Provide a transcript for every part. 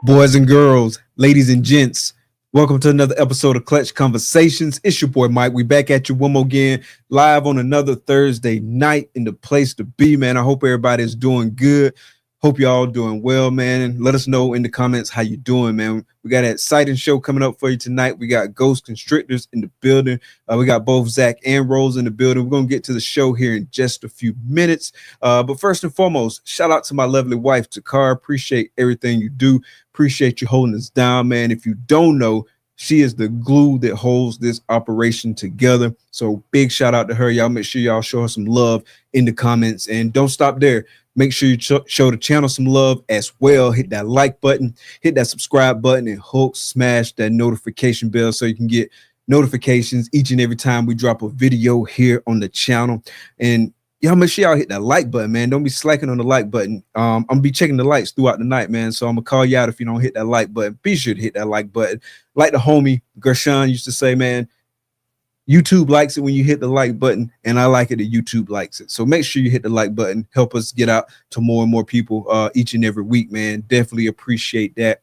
Boys and girls, ladies and gents, welcome to another episode of Clutch Conversations. It's your boy Mike. We back at you one more again, live on another Thursday night in the place to be, man. I hope everybody's doing good. Hope y'all doing well, man. And let us know in the comments how you doing, man. We got an exciting show coming up for you tonight. We got Ghost Constrictors in the building. We got both Zach and Rose in the building. We're going to get to the show here in just a few minutes. But first and foremost, shout out to my lovely wife, Takara. Appreciate everything you do. Appreciate you holding us down, man. If you don't know, she is the glue that holds this operation together. So big shout out to her. Y'all make sure y'all show her some love in the comments. And don't stop there. Make sure you show the channel some love as well. Hit that like button, hit that subscribe button, and smash that notification bell so you can get notifications each and every time we drop a video here on the channel. And y'all make sure y'all hit that like button, man. Don't be slacking on the like button. I'm gonna be checking the likes throughout the night, man. So I'm gonna call you out if you don't hit that like button. Be sure to hit that like button. Like the homie Gershon used to say, man, YouTube likes it when you hit the like button, and I like it that YouTube likes it. So make sure you hit the like button. Help us get out to more and more people each and every week, man. Definitely appreciate that.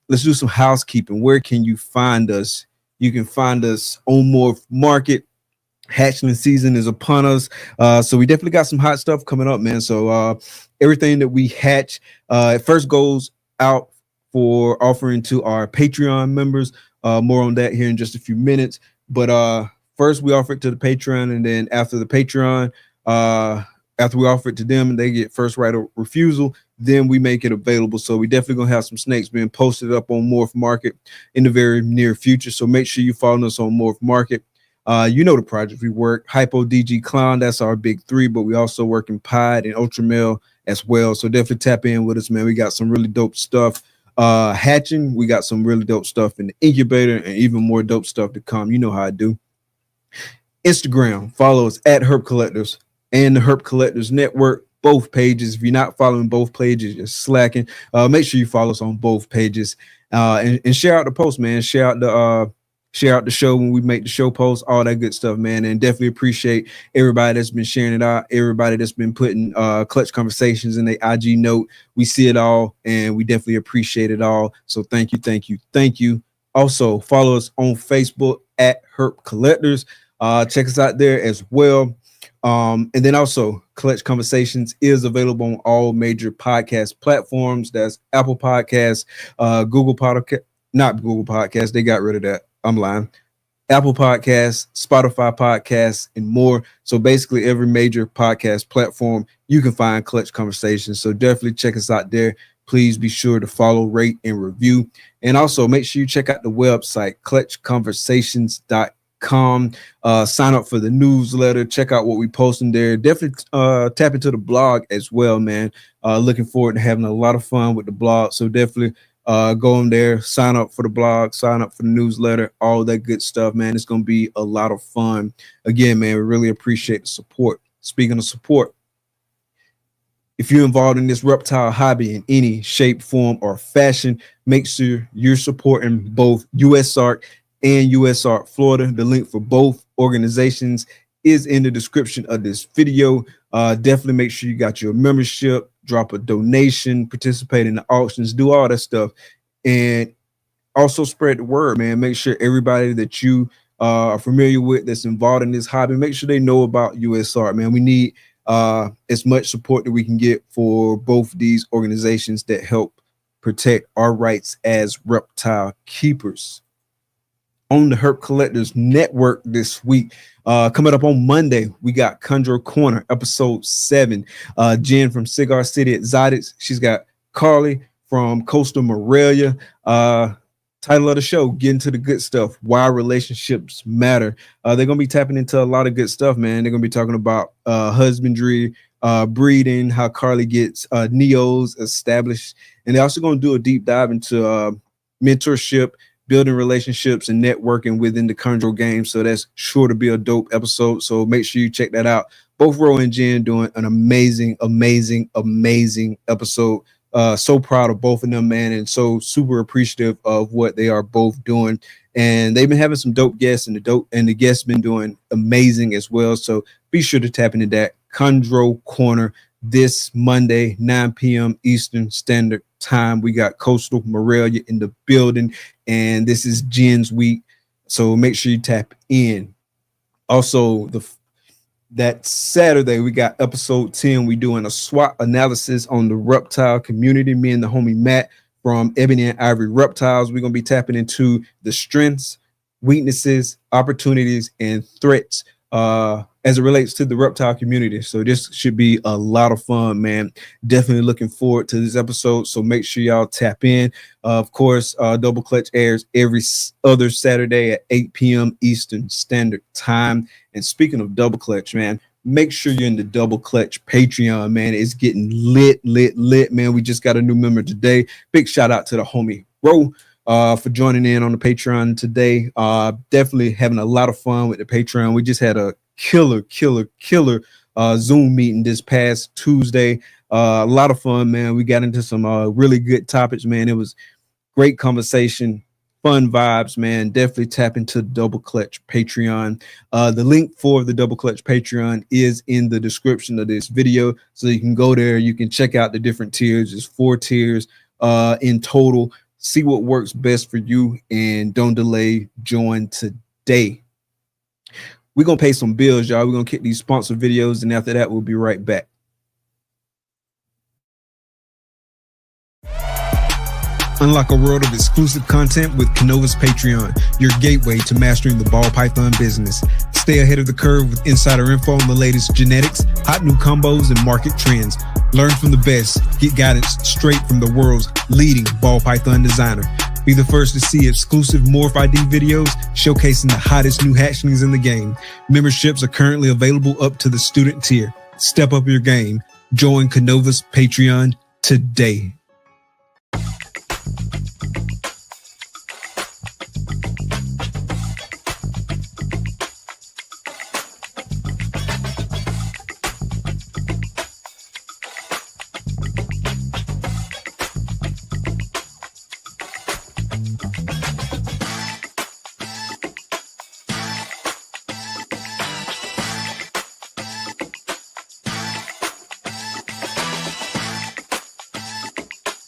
Let's do some housekeeping. Where can you find us? You can find us on Morph Market. Hatchling season is upon us, so we definitely got some hot stuff coming up, man. So everything that we hatch it first goes out for offering to our Patreon members. More on that here in just a few minutes. But first we offer it to the Patreon, and then after the Patreon, after we offer it to them and they get first right of refusal, then we make it available. So we definitely gonna have some snakes being posted up on Morph Market in the very near future. So make sure you follow us on Morph Market. You know the project we work, Hypo DG Clown, that's our big three, but we also work in Pied and Ultramel as well. So definitely tap in with us, man. We got some really dope stuff. Hatching, we got some really dope stuff in the incubator and even more dope stuff to come. You know how I do. Instagram, follow us at Herp Collectors and the Herp Collectors Network, both pages. If you're not following both pages, you're slacking. Make sure you follow us on both pages and share out the post, man. Share out the show when we make the show posts, all that good stuff, man. And definitely appreciate everybody that's been sharing it out, everybody that's been putting Clutch Conversations in their IG note. We see it all, and we definitely appreciate it all. So thank you, thank you, thank you. Also, follow us on Facebook at Herp Collectors. Check us out there as well. And then also, Clutch Conversations is available on all major podcast platforms. That's Apple Podcasts, Google Podcast, not Google Podcasts. They got rid of that. I'm lying. Apple Podcasts, Spotify Podcasts, and more. So basically every major podcast platform, you can find Clutch Conversations. So definitely check us out there. Please be sure to follow, rate, and review. And also make sure you check out the website, clutchconversations.com. Sign up for the newsletter. Check out what we post in there. Definitely tap into the blog as well, man. Looking forward to having a lot of fun with the blog. So definitely go on there, sign up for the blog, sign up for the newsletter, all that good stuff, man. It's going to be a lot of fun. Again, man, we really appreciate the support. Speaking of support, if you're involved in this reptile hobby in any shape, form, or fashion, make sure you're supporting both USARK and USARK Florida. The link for both organizations is in the description of this video. Definitely make sure you got your membership, drop a donation, participate in the auctions, do all that stuff, and also spread the word, man. Make sure everybody that you are familiar with that's involved in this hobby, make sure they know about USARK, man. We need as much support that we can get for both these organizations that help protect our rights as reptile keepers. On the Herp Collectors Network this week, coming up on Monday, we got Conjure Corner, episode 7. Jen from Cigar City Exotics. She's got Carly from Coastal Morelia. Title of the show, get into the good stuff, why relationships matter. They're gonna be tapping into a lot of good stuff, man. They're gonna be talking about husbandry, breeding, how Carly gets neos established, and they're also gonna do a deep dive into mentorship, building relationships, and networking within the Control game. So that's sure to be a dope episode, so make sure you check that out. Both Ro and Jen doing an amazing episode. So proud of both of them, man, and so super appreciative of what they are both doing. And they've been having some dope guests, and the guests been doing amazing as well. So be sure to tap into that Chondro Corner this Monday, 9 p.m. Eastern Standard Time. We got Coastal Morelia in the building, and this is Jen's week, so make sure you tap in. Also, that Saturday, we got episode 10. We doing a SWOT analysis on the reptile community. Me and the homie Matt from Ebony and Ivory Reptiles. We're going to be tapping into the strengths, weaknesses, opportunities, and threats as it relates to the reptile community. So this should be a lot of fun, man. Definitely looking forward to this episode. So make sure y'all tap in. Of course, Double Clutch airs every other Saturday at 8 p.m. Eastern Standard Time. And speaking of Double Clutch, man, make sure you're in the Double Clutch Patreon, man. It's getting lit, man. We just got a new member today. Big shout out to the homie Ro for joining in on the Patreon today. Definitely having a lot of fun with the Patreon. We just had a killer Zoom meeting this past Tuesday. A lot of fun, man. We got into some really good topics, man. It was great conversation, fun vibes, man. Definitely tap into Double Clutch Patreon. The link for the Double Clutch Patreon is in the description of this video, so you can go there. You can check out the different tiers. There's 4 tiers in total. See what works best for you, and don't delay. Join today. We're going to pay some bills, y'all. We're going to kick these sponsored videos, and after that, we'll be right back. Unlock a world of exclusive content with KINOVA's Patreon, your gateway to mastering the ball python business. Stay ahead of the curve with insider info on the latest genetics, hot new combos, and market trends. Learn from the best. Get guidance straight from the world's leading ball python designer. Be the first to see exclusive Morph ID videos showcasing the hottest new hatchlings in the game. Memberships are currently available up to the student tier. Step up your game. Join KINOVA's Patreon today.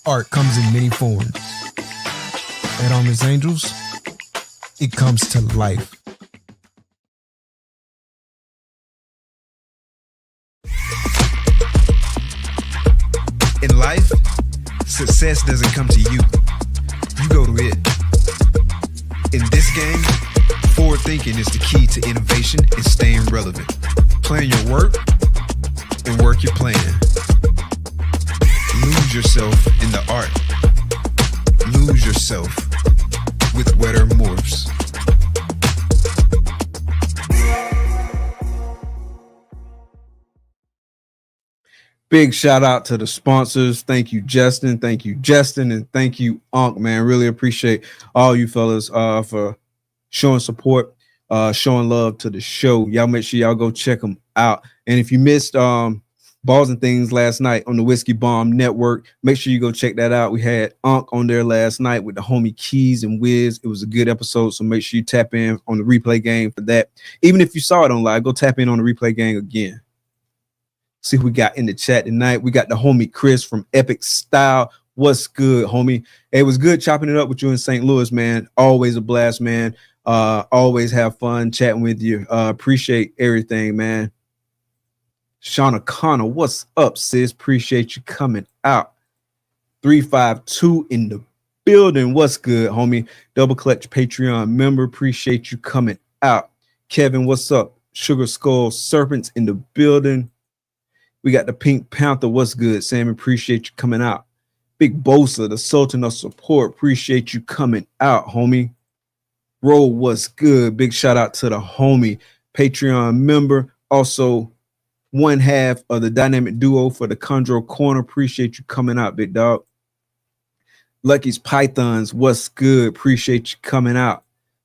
Art comes in many forms. At Armless Angels, it comes to life. In life, success doesn't come to you. You go to it. In this game, forward thinking is the key to innovation and staying relevant. Plan your work and work your plan. Lose yourself in the art. Lose yourself with wetter morphs. Big shout out to the sponsors. Thank you, Justin. Thank you, Justin. And thank you, Unc, man. Really appreciate all you fellas for showing support, showing love to the show. Y'all make sure y'all go check them out. And if you missed Balls and Things last night on the Whiskey Bomb Network, make sure you go check that out. We had Unc on there last night with the homie Keys and Wiz. It was a good episode, so make sure you tap in on the replay game for that. Even if you saw it on live, go tap in on the replay game again. See who we got in the chat tonight. We got the homie Chris from Epic Style. What's good, homie? Hey, it was good chopping it up with you in St. Louis, man. Always a blast, man. Always have fun chatting with you. Appreciate everything, man. Shauna Connor, what's up, sis? Appreciate you coming out. 352 in the building. What's good, homie? Double Clutch Patreon member. Appreciate you coming out. Kevin, what's up? Sugar Skull Serpents in the building. We got the Pink Panther. What's good, Sam? Appreciate you coming out. Big Bosa, the Sultan of Support. Appreciate you coming out, homie. Roll, what's good? Big shout out to the homie, Patreon member. Also, one half of the dynamic duo for the Chondro Corner. Appreciate you coming out, big dog. Lucky's Pythons, what's good? Appreciate you coming out.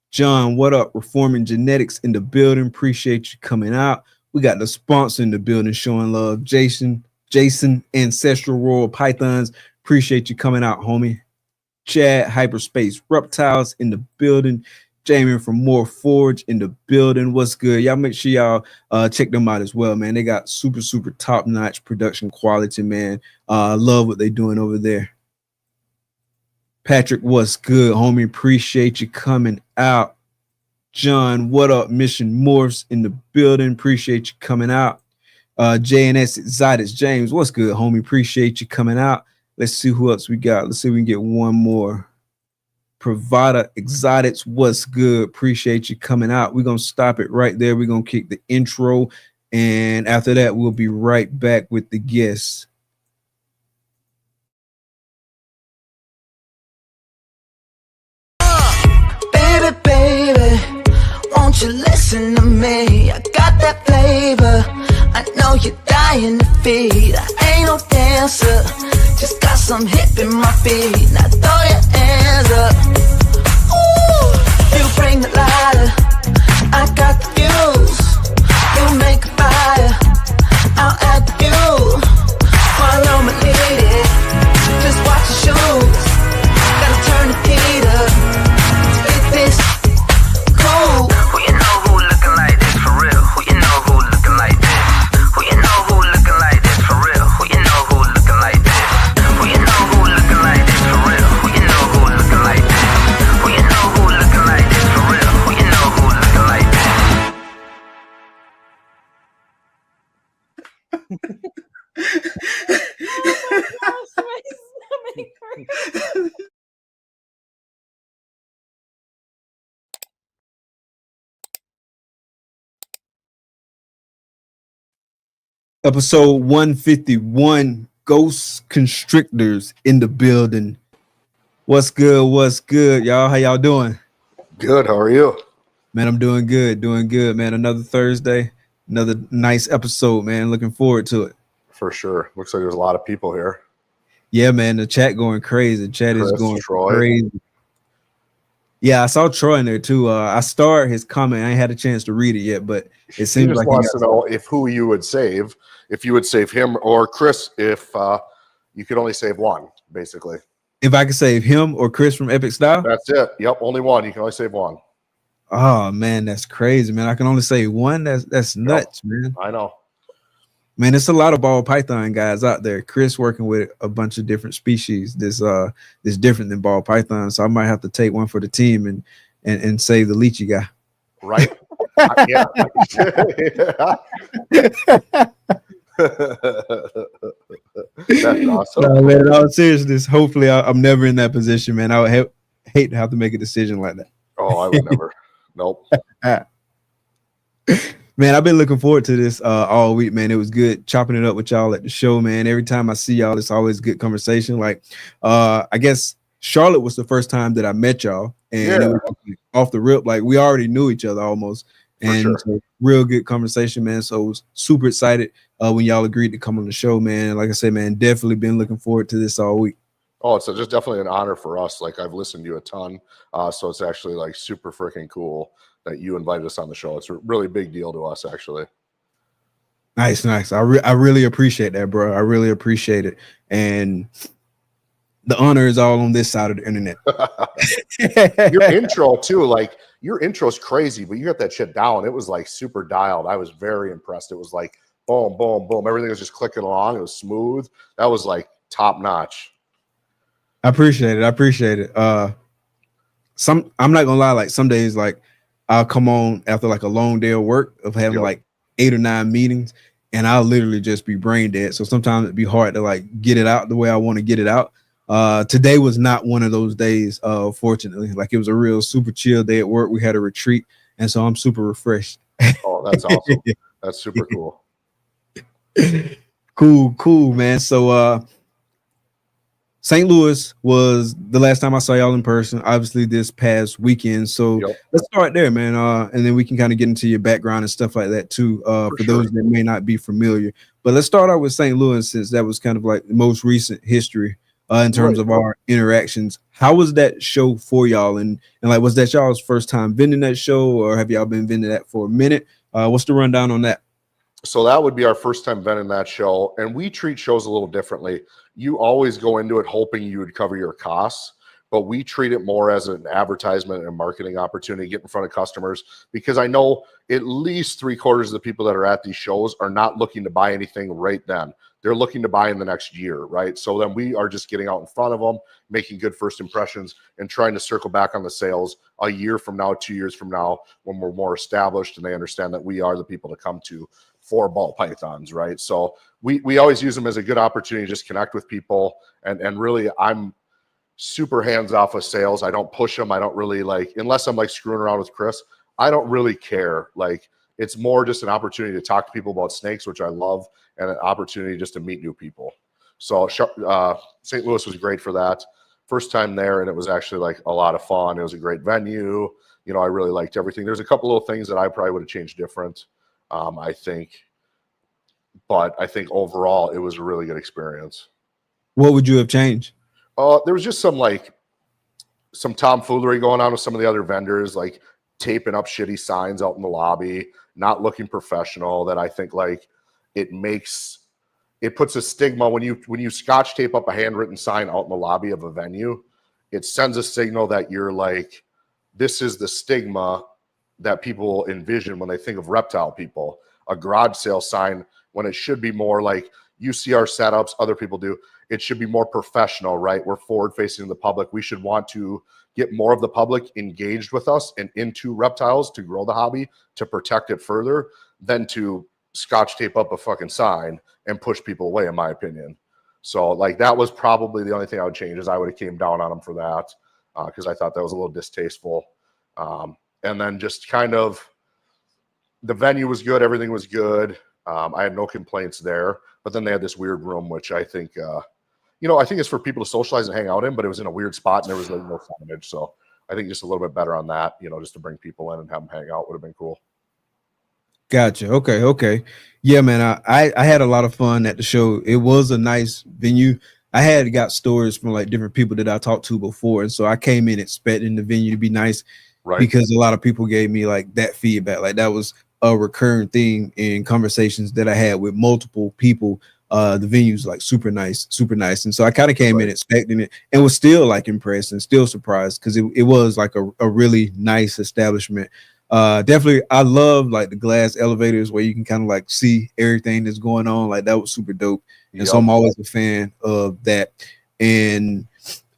John, what up? Reforming Genetics in the building. Appreciate you coming out. We got the sponsor in the building showing love. Jason, Ancestral Royal Pythons. Appreciate you coming out, homie. Chad, Hyperspace Reptiles in the building. Jamie from More Forge in the building. What's good? Y'all make sure y'all check them out as well, man. They got super top-notch production quality, man. Love what they doing over there. Patrick, what's good, homie? Appreciate you coming out. John, what up? Mission Morphs in the building. Appreciate you coming out. JNS Exotics. James, what's good, homie? Appreciate you coming out. Let's see who else we got. Let's see if we can get one more. Pravada Exotics, what's good? Appreciate you coming out. We're going to stop it right there. We're going to kick the intro. And after that, we'll be right back with the guests. Baby, won't you listen to me? I got that flavor. I know you're dying to feed. I ain't no dancer, just got some hip in my feet. Now throw your hands up. Ooh, you bring the lighter, I got the fuse. You make a fire, I'll add the fuel. Follow my lady, just watch your shoes. Gotta turn the heat up, spit this cool. Who you know who looking like this for real? Who you know who looking like this? Who you know who looking like this for real? Who you know who looking like this? Who you know who looking like this for real? Who you know who looking like this? Who you know who looking like this for real? Who you know who looking like this? Episode 151, Ghost Constrictors in the building. What's good? What's good, y'all? How y'all doing? Good. How are you? Man, I'm doing good, man. Another Thursday, another nice episode, man. Looking forward to it. For sure. Looks like there's a lot of people here. Yeah, man. The chat going crazy. The chat is going Troy. crazy. Yeah, I saw Troy in there too. I starred his comment. I ain't had a chance to read it yet, but it seems like he wants to know if who you would save, if you would save him or Chris, if you could only save one, basically. If I could save him or Chris from Epic Style? That's it. Yep, only one. You can only save one. Oh man, that's crazy, man. I can only say one. That's nuts, man. I know. Man, there's a lot of ball python guys out there. Chris working with a bunch of different species. This different than ball python. So I might have to take one for the team and save the lychee guy. Right? Yeah. That's awesome. No, man, in all seriousness, hopefully I'm never in that position, man. I would hate to have to make a decision like that. Oh, I would never. Nope. Man, I've been looking forward to this all week, man. It was good chopping it up with y'all at the show, man. Every time I see y'all, it's always good conversation. Like, I guess Charlotte was the first time that I met y'all, and it was off the rip, like we already knew each other almost, and so real good conversation, man. So I was super excited when y'all agreed to come on the show, man. Like I said, man, definitely been looking forward to this all week. Oh, it's just definitely an honor for us. Like I've listened to you a ton, so it's actually like super freaking cool that you invited us on the show. It's a really big deal to us, actually. Nice. I really appreciate that, bro. I really appreciate it. And the honor is all on this side of the internet. Your intro too, like your intro's crazy, but you got that shit down. It was like super dialed. I was very impressed. It was like boom, boom, boom. Everything was just clicking along. It was smooth. That was like top notch. I appreciate it. I'm not gonna lie, like some days, like I'll come on after like a long day of work of having like 8 or 9 meetings, and I'll literally just be brain dead. So sometimes it'd be hard to like get it out the way I want to get it out. Today was not one of those days, fortunately. Like it was a real super chill day at work. We had a retreat, and so I'm super refreshed. Oh, that's awesome. That's super cool. Cool, man. So St. Louis was the last time I saw y'all in person, obviously this past weekend. So let's start there, man. And then we can kind of get into your background and stuff like that too, for those that may not be familiar. But let's start out with St. Louis, since that was kind of like the most recent history in terms of our interactions. How was that show for y'all? And like, was that y'all's first time vending that show, or have y'all been vending that for a minute? What's the rundown on that? So that would be our first time vending that show. And we treat shows a little differently. You always go into it hoping you would cover your costs, but we treat it more as an advertisement and a marketing opportunity, get in front of customers, because I know at least 3/4 of the people that are at these shows are not looking to buy anything right then. They're looking to buy in the next year, right? So then we are just getting out in front of them, making good first impressions, and trying to circle back on the sales a year from now, 2 years from now, when we're more established and they understand that we are the people to come to for ball pythons, right? So we always use them as a good opportunity to just connect with people. And really, I'm super hands off with sales. I don't push them. I don't really like, unless I'm like screwing around with Chris, I don't really care. Like, it's more just an opportunity to talk to people about snakes, which I love, and an opportunity just to meet new people. So St. Louis was great for that. First time there, and it was actually like a lot of fun. It was a great venue. You know, I really liked everything. There's a couple little things that I probably would have changed different, I think. But I think overall, it was a really good experience. What would you have changed? There was just some tomfoolery going on with some of the other vendors, like taping up shitty signs out in the lobby, not looking professional. That I think like it puts a stigma when you scotch tape up a handwritten sign out in the lobby of a venue. It sends a signal that you're like, this is the stigma that people envision when they think of reptile people. A garage sale sign, when it should be more like, you see our setups, other people do. It should be more professional, right? We're forward facing the public. We should want to get more of the public engaged with us and into reptiles to grow the hobby, to protect it further, than to scotch tape up a fucking sign and push people away, in my opinion. So like, that was probably the only thing I would change, is I would have came down on them for that, because I thought that was a little distasteful. And then just kind of, the venue was good. Everything was good. I had no complaints there, but then they had this weird room, which I think, I think it's for people to socialize and hang out in, but it was in a weird spot and there was like no signage. So I think just a little bit better on that, just to bring people in and have them hang out would have been cool. Gotcha. Okay. Yeah, man. I had a lot of fun at the show. It was a nice venue. I had got stories from like different people that I talked to before. And so I came in expecting the venue to be nice, right? Because a lot of people gave me like that feedback. Like, that was a recurring theme in conversations that I had with multiple people. The venue's like super nice. And so I kind of came in expecting it and was still like impressed and still surprised, because it was like a really nice establishment. Definitely, I love like the glass elevators where you can kind of like see everything that's going on. Like, that was super dope. And so I'm always a fan of that. And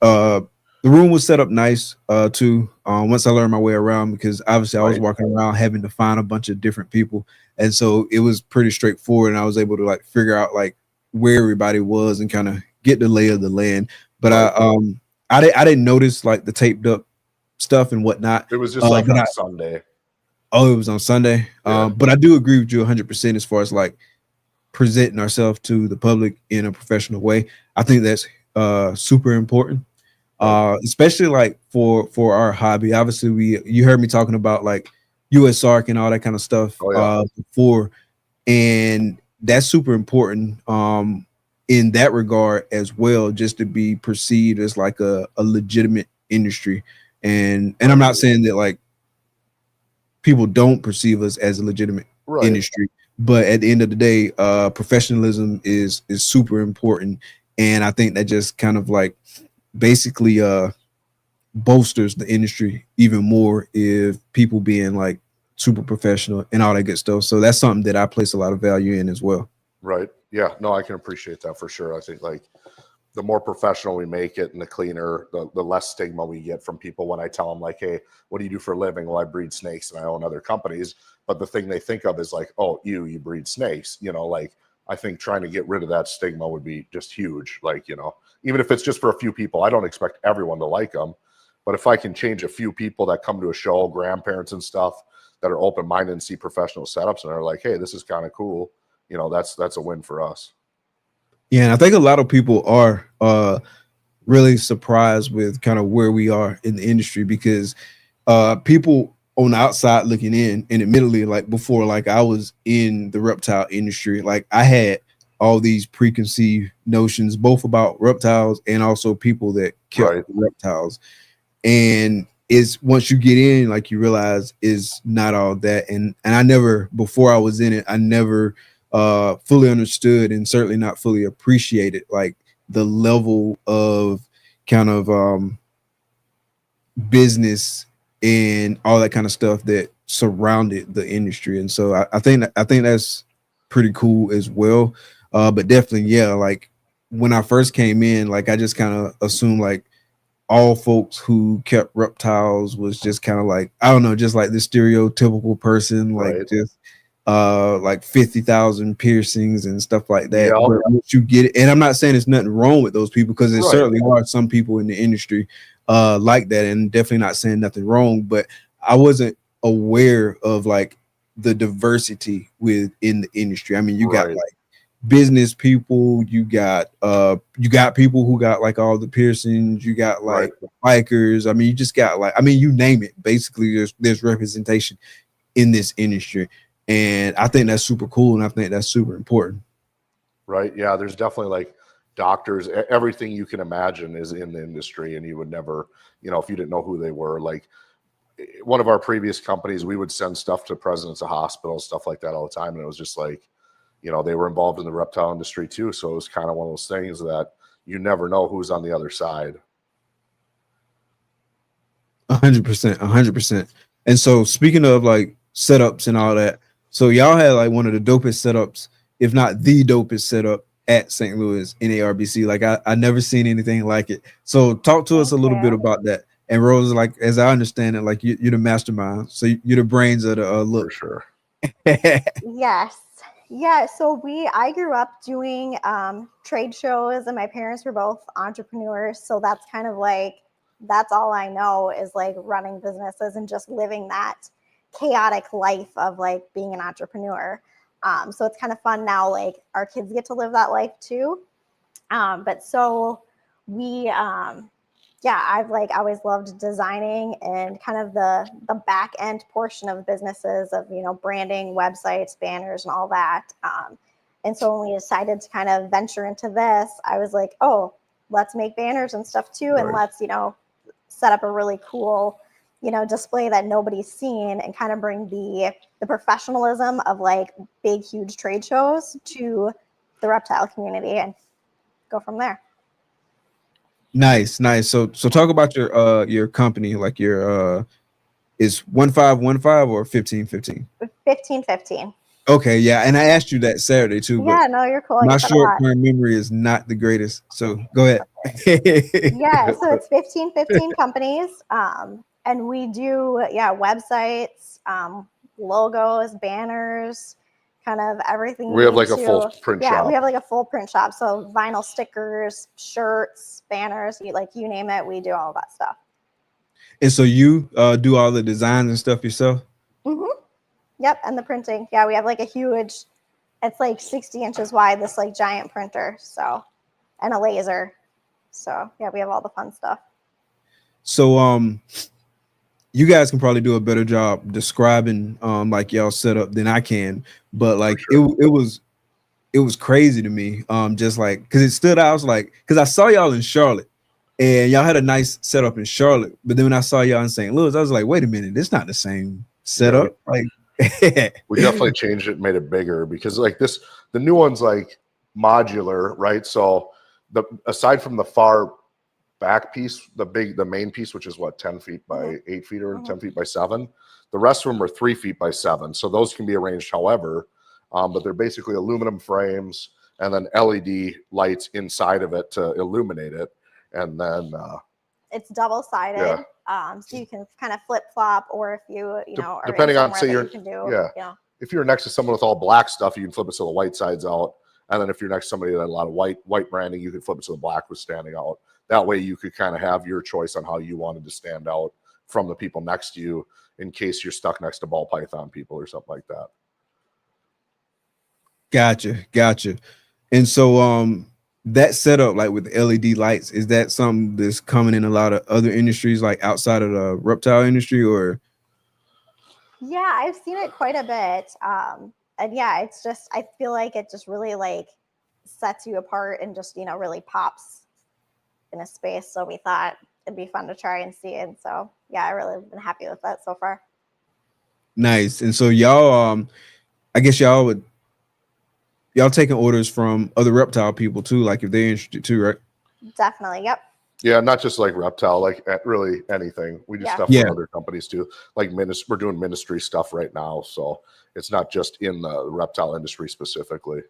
the room was set up nice too. Once I learned my way around, because obviously I was walking around having to find a bunch of different people, and so it was pretty straightforward, and I was able to like figure out like where everybody was and kind of get the lay of the land. But I didn't notice like the taped up stuff and whatnot. It was just like on Sunday. Oh, it was on Sunday. Yeah. But I do agree with you 100% as far as like presenting ourselves to the public in a professional way. I think that's super important. Especially like for our hobby. Obviously, you heard me talking about like USARC and all that kind of stuff before, and that's super important in that regard as well, just to be perceived as like a legitimate industry. And I'm not saying that like people don't perceive us as a legitimate industry, but at the end of the day, professionalism is super important, and I think that just kind of like basically bolsters the industry even more if people being like super professional and all that good stuff. So that's something that I place a lot of value in as well. Right. Yeah, no, I can appreciate that for sure. I think like the more professional we make it and the cleaner, the less stigma we get from people when I tell them like, hey, what do you do for a living? Well, I breed snakes and I own other companies. But the thing they think of is like, oh, you breed snakes, like I think trying to get rid of that stigma would be just huge. Like, even if it's just for a few people, I don't expect everyone to like them. But if I can change a few people that come to a show, grandparents and stuff that are open-minded and see professional setups and are like, hey, this is kind of cool. That's a win for us. Yeah, and I think a lot of people are really surprised with kind of where we are in the industry, because people on the outside looking in, and admittedly, like before, like I was in the reptile industry, like I had all these preconceived notions, both about reptiles and also people that kept reptiles. And it's once you get in, like you realize is not all that. And I never, before I was in it, I never fully understood and certainly not fully appreciated like the level of kind of business and all that kind of stuff that surrounded the industry. And so I think that's pretty cool as well. But definitely, yeah, like when I first came in, like I just kind of assumed like all folks who kept reptiles was just kind of like, I don't know, just like the stereotypical person, like just like 50,000 piercings and stuff like that. Yeah. But once you get it, and I'm not saying there's nothing wrong with those people, because there certainly are some people in the industry like that, and definitely not saying nothing wrong, but I wasn't aware of like the diversity within the industry. I mean, you got like business people, you got people who got like all the piercings, you got like bikers. I mean, you just got like, I mean, you name it, basically there's representation in this industry. And I think that's super cool, and I think that's super important. Right. Yeah, there's definitely like doctors, everything you can imagine is in the industry, and you would never, you know, if you didn't know who they were. Like one of our previous companies, we would send stuff to presidents of hospitals, stuff like that all the time. And it was just like, you know, they were involved in the reptile industry too. So it was kind of one of those things that you never know who's on the other side. 100%, 100%. And so speaking of like setups and all that, so y'all had like one of the dopest setups, if not the dopest setup at St. Louis in ARBC. Like I never seen anything like it. So talk to us a little bit about that. And Rose, like as I understand it, like you're the mastermind, so you're the brains of the look. For sure. Yes. Yeah. So I grew up doing trade shows, and my parents were both entrepreneurs. So that's kind of like, that's all I know is like running businesses and just living that chaotic life of like being an entrepreneur. So it's kind of fun now, like our kids get to live that life too. But so we, I've like always loved designing and kind of the back end portion of businesses of, you know, branding, websites, banners, and all that. And so when we decided to kind of venture into this, I was like, oh, let's make banners and stuff too. And let's, you know, set up a really cool, you know, display that nobody's seen, and kind of bring the professionalism of like big, huge trade shows to the reptile community and go from there. Nice. So talk about your company, like your is 1515 or 1515? 1515. Okay, yeah, and I asked you that Saturday too. Yeah, no, you're cool. My short-term memory is not the greatest, so go ahead. Yeah, so it's 1515 companies, and we do websites, logos, banners, kind of everything. We have like a full print shop. Yeah, we have like a full print shop. So vinyl stickers, shirts, banners, you name it, we do all that stuff. And so you do all the designs and stuff yourself? Mm-hmm. Yep, and the printing. Yeah, we have like a huge, it's like 60 inches wide, this like giant printer. So, and a laser. So yeah, we have all the fun stuff. So you guys can probably do a better job describing like y'all setup than I can, but like it was crazy to me. Just like because it stood out. I was like, because I saw y'all in Charlotte and y'all had a nice setup in Charlotte, but then when I saw y'all in St. Louis, I was like, wait a minute, this not the same setup. Like we definitely changed it, made it bigger, because like this, the new one's like modular, right? So aside from the far back piece, the main piece, which is what, 10 feet by 8 feet or 10 feet by 7, the rest of them are 3 feet by 7. So those can be arranged however, but they're basically aluminum frames and then LED lights inside of it to illuminate it. And then it's double-sided. So you can kind of flip flop, or if you know, depending on, say you can do, if you're next to someone with all black stuff, you can flip it so the white side's out. And then if you're next to somebody that had a lot of white branding, you can flip it so the black was standing out. That way you could kind of have your choice on how you wanted to stand out from the people next to you in case you're stuck next to ball python people or something like that. Gotcha. And so that setup, like with the LED lights, is that something that's coming in a lot of other industries, like outside of the reptile industry, or? Yeah, I've seen it quite a bit. And yeah, it's just, I feel like it just really like sets you apart and just, really pops in a space. So we thought it'd be fun to try and see. And so, yeah, I really been happy with that so far. Nice. And so y'all, I guess y'all taking orders from other reptile people too, like if they're interested too, right? Definitely. Yep. Yeah, not just like reptile, like really anything. We do stuff for other companies too. Like we're doing ministry stuff right now, so it's not just in the reptile industry specifically.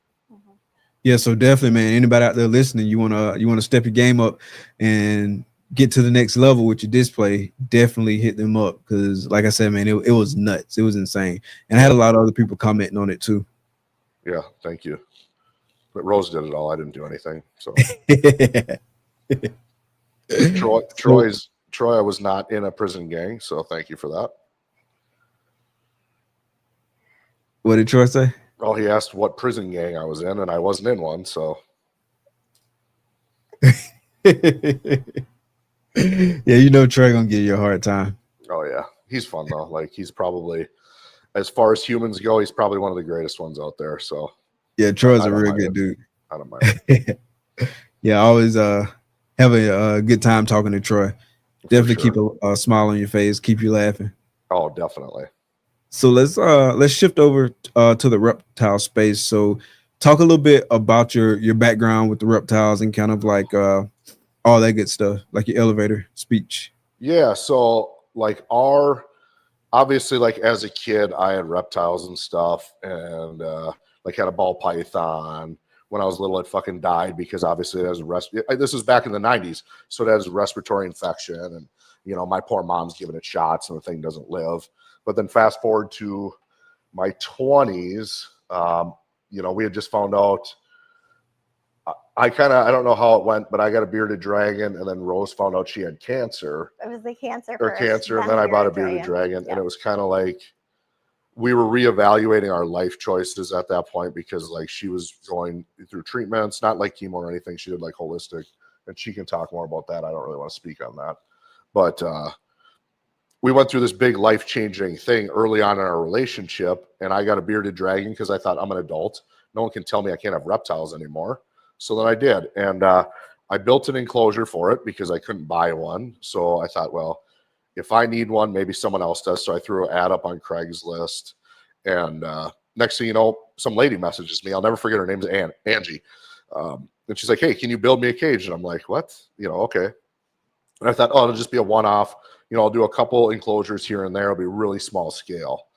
Yeah, so definitely, man. Anybody out there listening, you wanna step your game up and get to the next level with your display, definitely hit them up, because like I said, man, it was nuts. It was insane, and I had a lot of other people commenting on it too. Yeah, thank you. But Rose did it all. I didn't do anything. So Troy, I was not in a prison gang, so thank you for that. What did Troy say? Well, he asked what prison gang I was in, and I wasn't in one, so. Yeah, Troy gonna give you a hard time. Oh yeah, he's fun though. Like he's probably, as far as humans go, he's probably one of the greatest ones out there. So yeah, Troy's a real good dude. I don't mind. Yeah, I always have a good time talking to Troy. Definitely keep a smile on your face, keep you laughing. Oh, definitely. So let's shift over to the reptile space. So talk a little bit about your background with the reptiles and kind of like all that good stuff, like your elevator speech. Yeah, so like obviously like as a kid I had reptiles and stuff, and like had a ball python. When I was little, it fucking died because obviously it has this was back in the 90s, so it has a respiratory infection, and my poor mom's giving it shots and the thing doesn't live. But then fast forward to my 20s, we had just found out. I don't know how it went, but I got a bearded dragon, and then Rose found out she had cancer. It was the cancer and then I bought a bearded dragon, and it was kind of like we were reevaluating our life choices at that point, because like she was going through treatments, not like chemo or anything. She did like holistic, and she can talk more about that. I don't really want to speak on that, but we went through this big life-changing thing early on in our relationship, and I got a bearded dragon because I thought, I'm an adult. No one can tell me I can't have reptiles anymore. So then I did, and I built an enclosure for it because I couldn't buy one. So I thought, well, if I need one, maybe someone else does. So I threw an ad up on Craigslist, and next thing you know, some lady messages me. I'll never forget her name is Angie. And she's like, hey, can you build me a cage? And I'm like, what? Okay. And I thought, oh, it'll just be a one-off. I'll do a couple enclosures here and there. It'll be really small scale.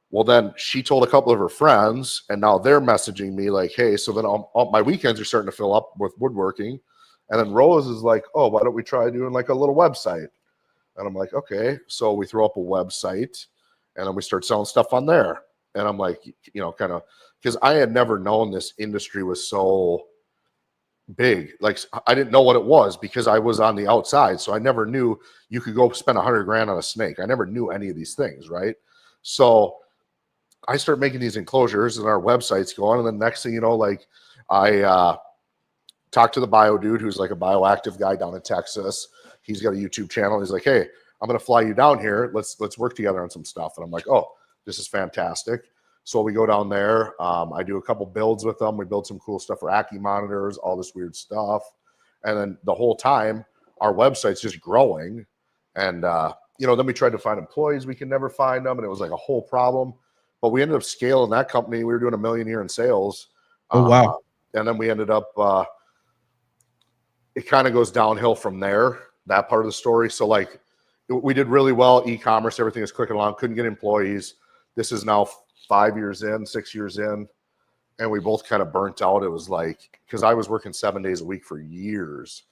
Well, then she told a couple of her friends, and now they're messaging me like, hey, so then all my weekends are starting to fill up with woodworking. And then Rose is like, oh, why don't we try doing like a little website? And I'm like, okay. So we throw up a website, and then we start selling stuff on there. And I'm like, kind of, because I had never known this industry was so big. Like I didn't know what it was because I was on the outside. So I never knew you could go spend $100,000 on a snake. I never knew any of these things. Right. So I start making these enclosures, and our website's going. And then next thing you know, like I talked to the bio dude, who's like a bioactive guy down in Texas. He's got a YouTube channel. He's like, hey, I'm going to fly you down here. Let's work together on some stuff. And I'm like, oh, this is fantastic. So we go down there. I do a couple builds with them. We build some cool stuff for Ackie monitors, all this weird stuff. And then the whole time, our website's just growing. And, then we tried to find employees. We could never find them. And it was like a whole problem. But we ended up scaling that company. We were doing $1 million a year in sales. Oh, wow. And then we ended up, it kind of goes downhill from there, that part of the story. So like we did really well. E-commerce, everything is clicking along. Couldn't get employees. This is now 6 years in, and we both kind of burnt out. It was like, because I was working 7 days a week for years,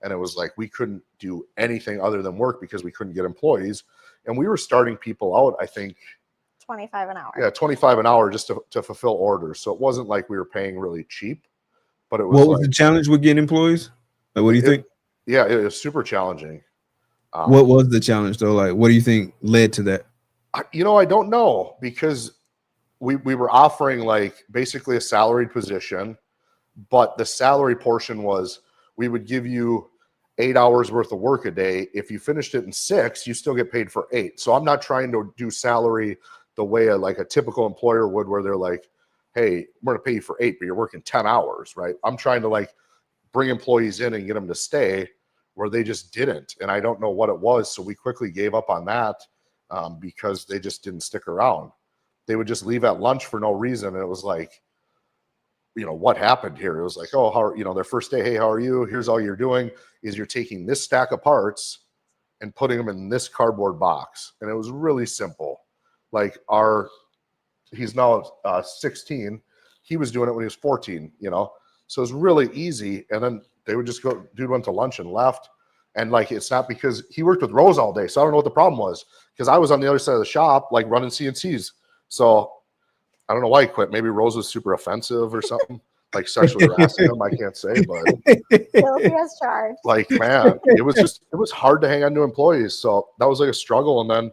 and it was like we couldn't do anything other than work because we couldn't get employees. And we were starting people out, I think, 25 an hour. Yeah, 25 an hour just to fulfill orders. So it wasn't like we were paying really cheap, but it was. What was the challenge with getting employees? Like, what do you think? Yeah, it was super challenging. What was the challenge though? Like, what do you think led to that? I don't know, because we were offering like basically a salaried position, But the salary portion was we would give you 8 hours worth of work a day. If you finished it in 6, you still get paid for 8. So I'm not trying to do salary the way like a typical employer would, where they're like, hey, we're going to pay you for 8, but you're working 10 hours, right? I'm trying to like bring employees in and get them to stay, where they just didn't. And I don't know what it was. So we quickly gave up on that because they just didn't stick around. They would just leave at lunch for no reason. And it was like, you know, what happened here? It was like, oh, how, you know, their first day, hey, how are you? Here's all you're doing is you're taking this stack of parts and putting them in this cardboard box. And it was really simple. Like he's now 16. He was doing it when he was 14, you know? So it was really easy. And then they would just go, dude went to lunch and left. And like, it's not because he worked with Rose all day. So I don't know what the problem was, because I was on the other side of the shop, like running CNCs. So I don't know why he quit. Maybe Rose was super offensive or something, like sexually harassing him. I can't say, but Guilty as charged. like, man, it was hard to hang on to employees. So that was like a struggle. And then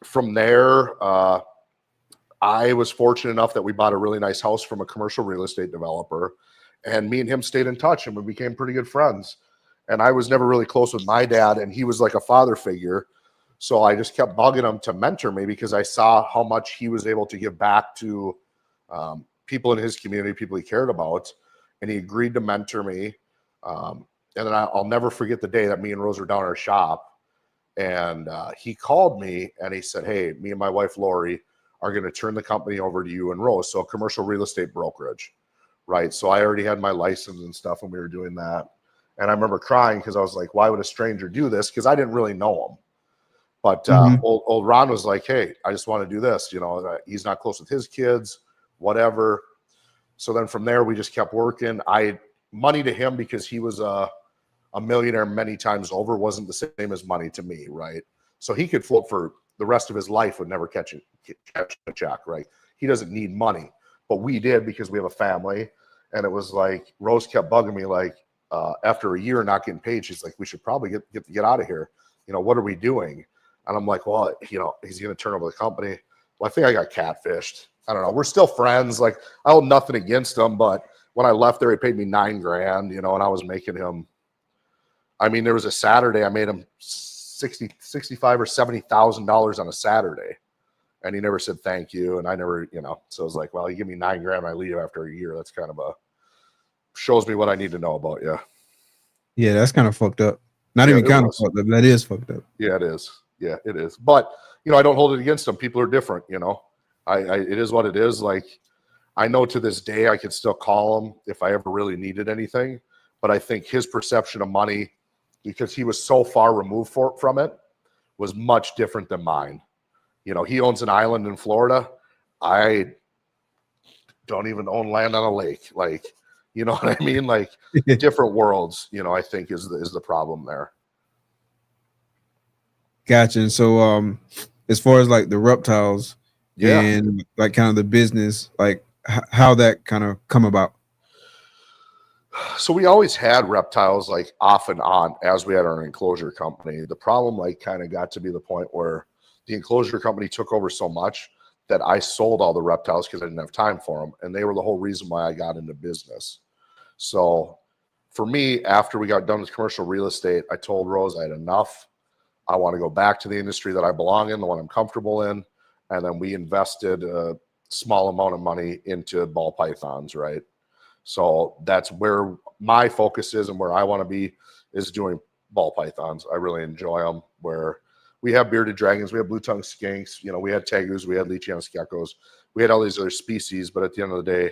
from there, I was fortunate enough that we bought a really nice house from a commercial real estate developer, and me and him stayed in touch and we became pretty good friends. And I was never really close with my dad, and he was like a father figure. So I just kept bugging him to mentor me, because I saw how much he was able to give back to people in his community, people he cared about. And he agreed to mentor me. And then I'll never forget the day that me and Rose were down at our shop, and he called me and he said, hey, me and my wife, Lori, are going to turn the company over to you and Rose. So a commercial real estate brokerage, right? So I already had my license and stuff when we were doing that. And I remember crying because I was like, why would a stranger do this? Because I didn't really know him. But old Ron was like, hey, I just want to do this. You know, he's not close with his kids, whatever. So then from there, we just kept working. Money to him, because he was a millionaire many times over, wasn't the same as money to me, right? So he could float for the rest of his life, would never catch a check, right? He doesn't need money. But we did, because we have a family. And it was like, Rose kept bugging me, like, after a year not getting paid, she's like, we should probably get out of here. You know, what are we doing? And I'm like, well, you know, he's going to turn over the company. Well, I think I got catfished. I don't know. We're still friends. Like, I hold nothing against him, but when I left there, he paid me $9,000, you know, and I was making him, I mean, there was a Saturday, I made him $65,000 or $70,000 on a Saturday. And he never said thank you. And I never, you know, so it was like, well, you give me $9,000, I leave after a year. That's kind of shows me what I need to know about you. Yeah, that's kind of fucked up. Not even kind of fucked up. That is fucked up. Yeah, it is. Yeah, it is. But, you know, I don't hold it against them. People are different, you know. It is what it is. Like, I know to this day I could still call him if I ever really needed anything. But I think his perception of money, because he was so far removed from it, was much different than mine. You know, he owns an island in Florida. I don't even own land on a lake. Like, you know what I mean? Like, different worlds, you know, I think is the problem there. Gotcha. And so as far as like the reptiles and like kind of the business, like how that kind of come about. So we always had reptiles like off and on as we had our enclosure company. The problem like kind of got to be the point where the enclosure company took over so much that I sold all the reptiles because I didn't have time for them. And they were the whole reason why I got into business. So for me, after we got done with commercial real estate, I told Rose I had enough. I want to go back to the industry that I belong in, the one I'm comfortable in. And then we invested a small amount of money into ball pythons, right? So that's where my focus is and where I want to be, is doing ball pythons. I really enjoy them, where we have bearded dragons, we have blue tongue skinks, you know, we had tegus, we had Leachianus geckos, we had all these other species. But at the end of the day,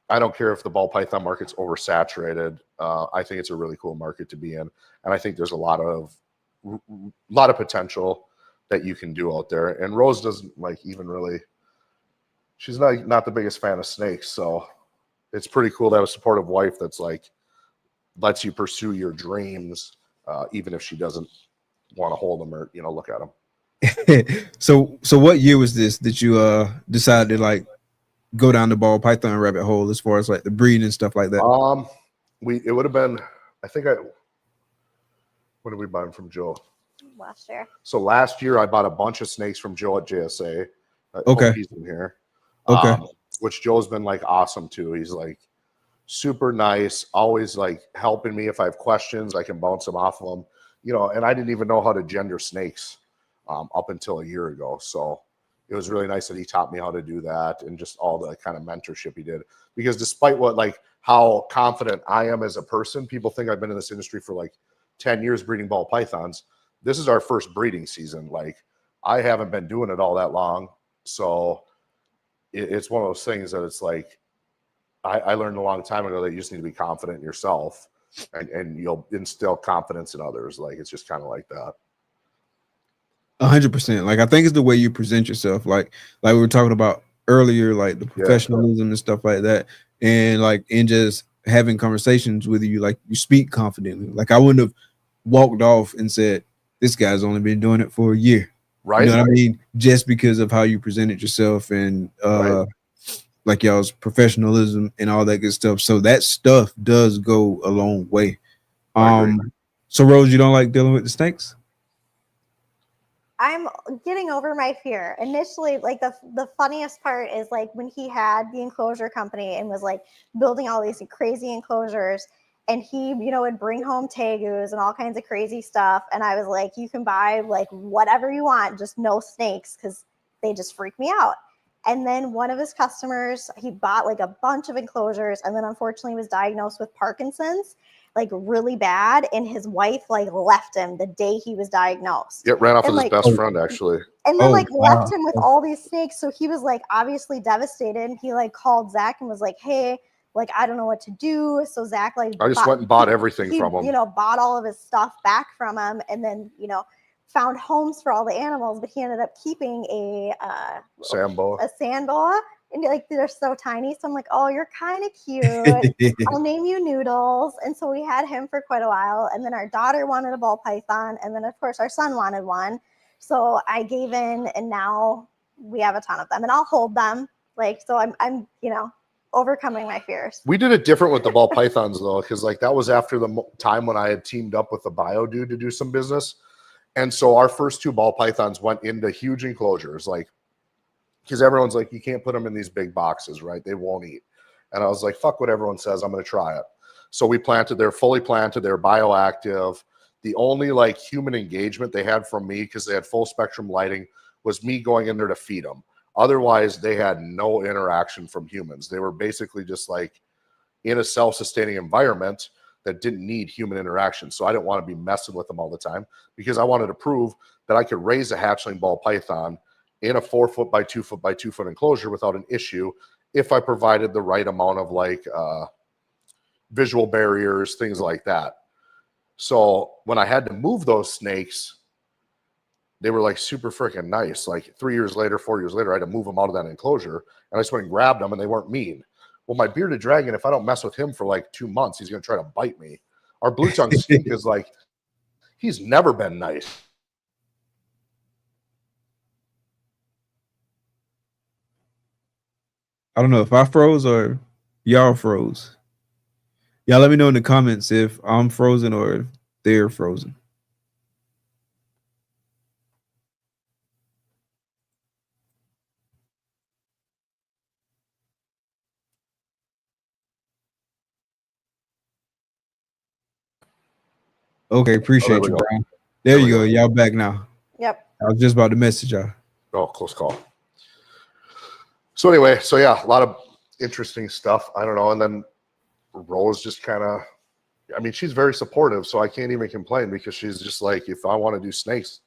I don't care if the ball python market's oversaturated. I think it's a really cool market to be in. And I think there's a lot of potential that you can do out there. And Rose doesn't like even really, she's not the biggest fan of snakes. So it's pretty cool to have a supportive wife that's like, lets you pursue your dreams, even if she doesn't want to hold them or, you know, look at them. So what year was this that you decided to like go down the ball python rabbit hole as far as like the breeding and stuff like that? It would have been, I think when did we buy them from Joe? Last year. So last year I bought a bunch of snakes from Joe at JSA. Okay. He's in here. Okay. Which Joe's been like awesome too. He's like, super nice, always like helping me. If I have questions, I can bounce them off of them, you know, and I didn't even know how to gender snakes up until a year ago. So it was really nice that he taught me how to do that, and just all the kind of mentorship he did. Because despite what, like, how confident I am as a person, people think I've been in this industry for like 10 years breeding ball pythons. This is our first breeding season. Like, I haven't been doing it all that long. So it's one of those things that it's like, I learned a long time ago that you just need to be confident in yourself, and you'll instill confidence in others. Like, it's just kind of like that. 100%. Like, I think it's the way you present yourself. Like we were talking about earlier, like the professionalism and stuff like that. And like, in just having conversations with you, like, you speak confidently. Like, I wouldn't have walked off and said, this guy's only been doing it for a year. Right. You know what I mean? Just because of how you presented yourself, and like y'all's professionalism and all that good stuff. So that stuff does go a long way. So Rose, you don't like dealing with the snakes? I'm getting over my fear. Initially, like the funniest part is like when he had the enclosure company and was like building all these crazy enclosures, and he, you know, would bring home tegus and all kinds of crazy stuff. And I was like, you can buy like whatever you want, just no snakes, because they just freak me out. And then one of his customers, he bought like a bunch of enclosures, and then unfortunately was diagnosed with Parkinson's, like really bad. And his wife like left him the day he was diagnosed. Yeah, ran off with like, his best friend, actually. And then left him with all these snakes. So he was like obviously devastated. And he like called Zach and was like, hey, like, I don't know what to do. So Zach like I just went and bought everything from him. You know, bought all of his stuff back from him, and then, you know, found homes for all the animals. But he ended up keeping a sand boa. And like, they're so tiny. So I'm like, oh, you're kind of cute. I'll name you Noodles. And so we had him for quite a while. And then our daughter wanted a ball python. And then of course our son wanted one. So I gave in, and now we have a ton of them, and I'll hold them. Like, so I'm, you know, overcoming my fears. We did it different with the ball pythons though, because like that was after the time when I had teamed up with the Badu to do some business. And so our first two ball pythons went into huge enclosures, like, because everyone's like, you can't put them in these big boxes, right? They won't eat. And I was like, fuck what everyone says, I'm going to try it. So we planted, they're fully planted, they're bioactive. The only like human engagement they had from me, because they had full spectrum lighting, was me going in there to feed them. Otherwise, they had no interaction from humans. They were basically just like in a self-sustaining environment that didn't need human interaction. So I didn't want to be messing with them all the time, because I wanted to prove that I could raise a hatchling ball python in a 4 foot by 2 foot by 2 foot enclosure without an issue, if I provided the right amount of like visual barriers, things like that. So when I had to move those snakes, they were like super freaking nice. Like 3 years later, 4 years later, I had to move them out of that enclosure, and I just went and grabbed them, and they weren't mean. Well, my bearded dragon, if I don't mess with him for like 2 months, he's going to try to bite me. Our blue tongue skink is like, he's never been nice. I don't know if I froze or y'all froze. Y'all let me know in the comments if I'm frozen or if they're frozen. Okay, appreciate you, Brian. There you go. Y'all back now. Yep. I was just about to message y'all. Oh, close call. So anyway, so yeah, a lot of interesting stuff. I don't know. And then Rose just kind of, I mean, she's very supportive, so I can't even complain, because she's just like, if I want to do snakes,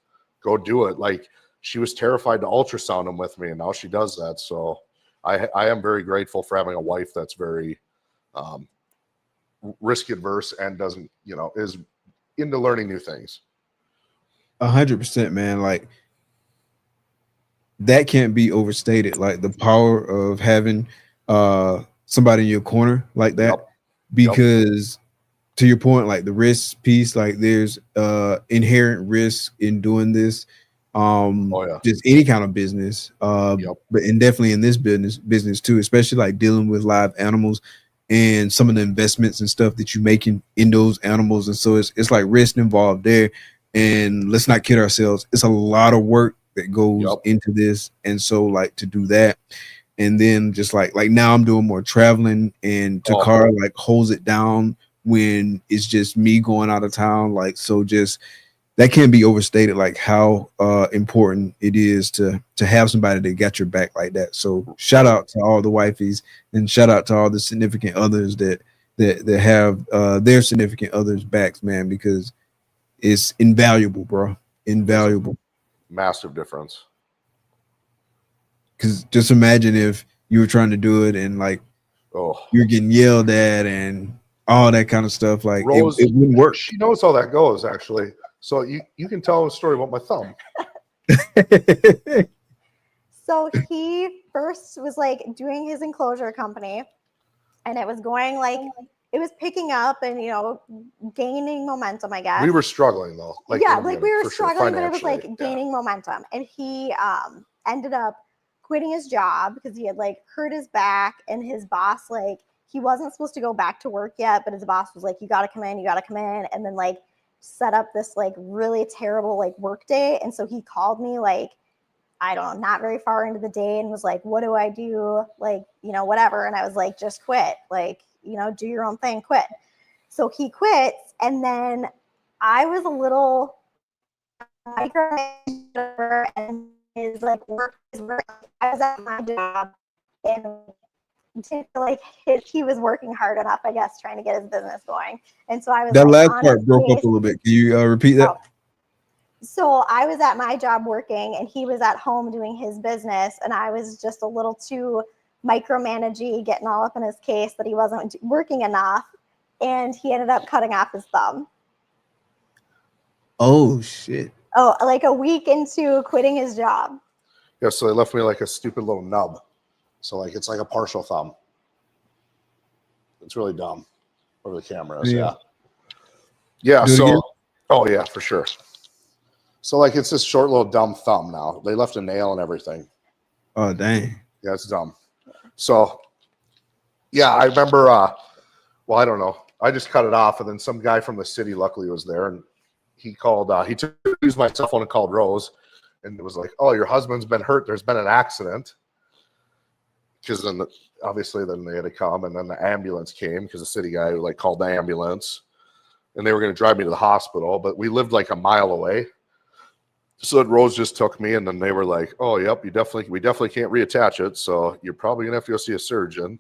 go do it. Like, she was terrified to ultrasound them with me, and now she does that. So I am very grateful for having a wife that's very risk adverse and doesn't, you know, is into learning new things. 100%, man. Like, that can't be overstated. Like, the power of having somebody in your corner like that. Yep. Because to your point, like the risk piece, like there's inherent risk in doing this. Just any kind of business. But and definitely in this business too, especially like dealing with live animals and some of the investments and stuff that you're making in those animals. And so it's like risk involved there. And let's not kid ourselves, it's a lot of work that goes into this. And so like to do that, and then just like now I'm doing more traveling, and Takara like holds it down when it's just me going out of town. Like, so just that can't be overstated, like how important it is to have somebody that got your back like that. So shout out to all the wifeys, and shout out to all the significant others that have their significant others' backs, man, because it's invaluable, bro. Invaluable. Massive difference. Because just imagine if you were trying to do it and like you're getting yelled at and all that kind of stuff. Like Rose, it wouldn't work. She knows how that goes, actually. So you can tell a story about my thumb. So he first was like doing his enclosure company, and it was going like it was picking up and gaining momentum, I guess. We were struggling though. We were struggling, but it was like gaining momentum. And he ended up quitting his job because he had like hurt his back, and his boss, like, he wasn't supposed to go back to work yet, but his boss was like, you gotta come in, and then like set up this like really terrible like work day. And so he called me like, I don't know, not very far into the day, and was like, what do I do? Like, whatever. And I was like, just quit, like, do your own thing, quit. So he quits, and then I was a little micromanager, and his like work. I was at my job, and didn't feel like he was working hard enough, I guess, trying to get his business going. And so I was that last part broke up a little bit. Can you repeat that? So I was at my job working, and he was at home doing his business, and I was just a little too micromanagey, getting all up in his case that he wasn't working enough, and he ended up cutting off his thumb. Oh shit. Oh, like a week into quitting his job. Yeah, so they left me like a stupid little nub. So like it's like a partial thumb. It's really dumb. Where the camera is, yeah. So oh yeah, for sure. So like it's this short little dumb thumb now. They left a nail and everything. Oh dang. Yeah, it's dumb. So yeah, I remember well, I don't know. I just cut it off, and then some guy from the city luckily was there, and he called he used my cell phone and called Rose, and it was like, oh, your husband's been hurt. There's been an accident. Because then obviously then they had to come, and then the ambulance came because the city guy like called the ambulance, and they were going to drive me to the hospital, but we lived like a mile away. So Rose just took me, and then they were like, oh, yep, we definitely can't reattach it, so you're probably going to have to go see a surgeon.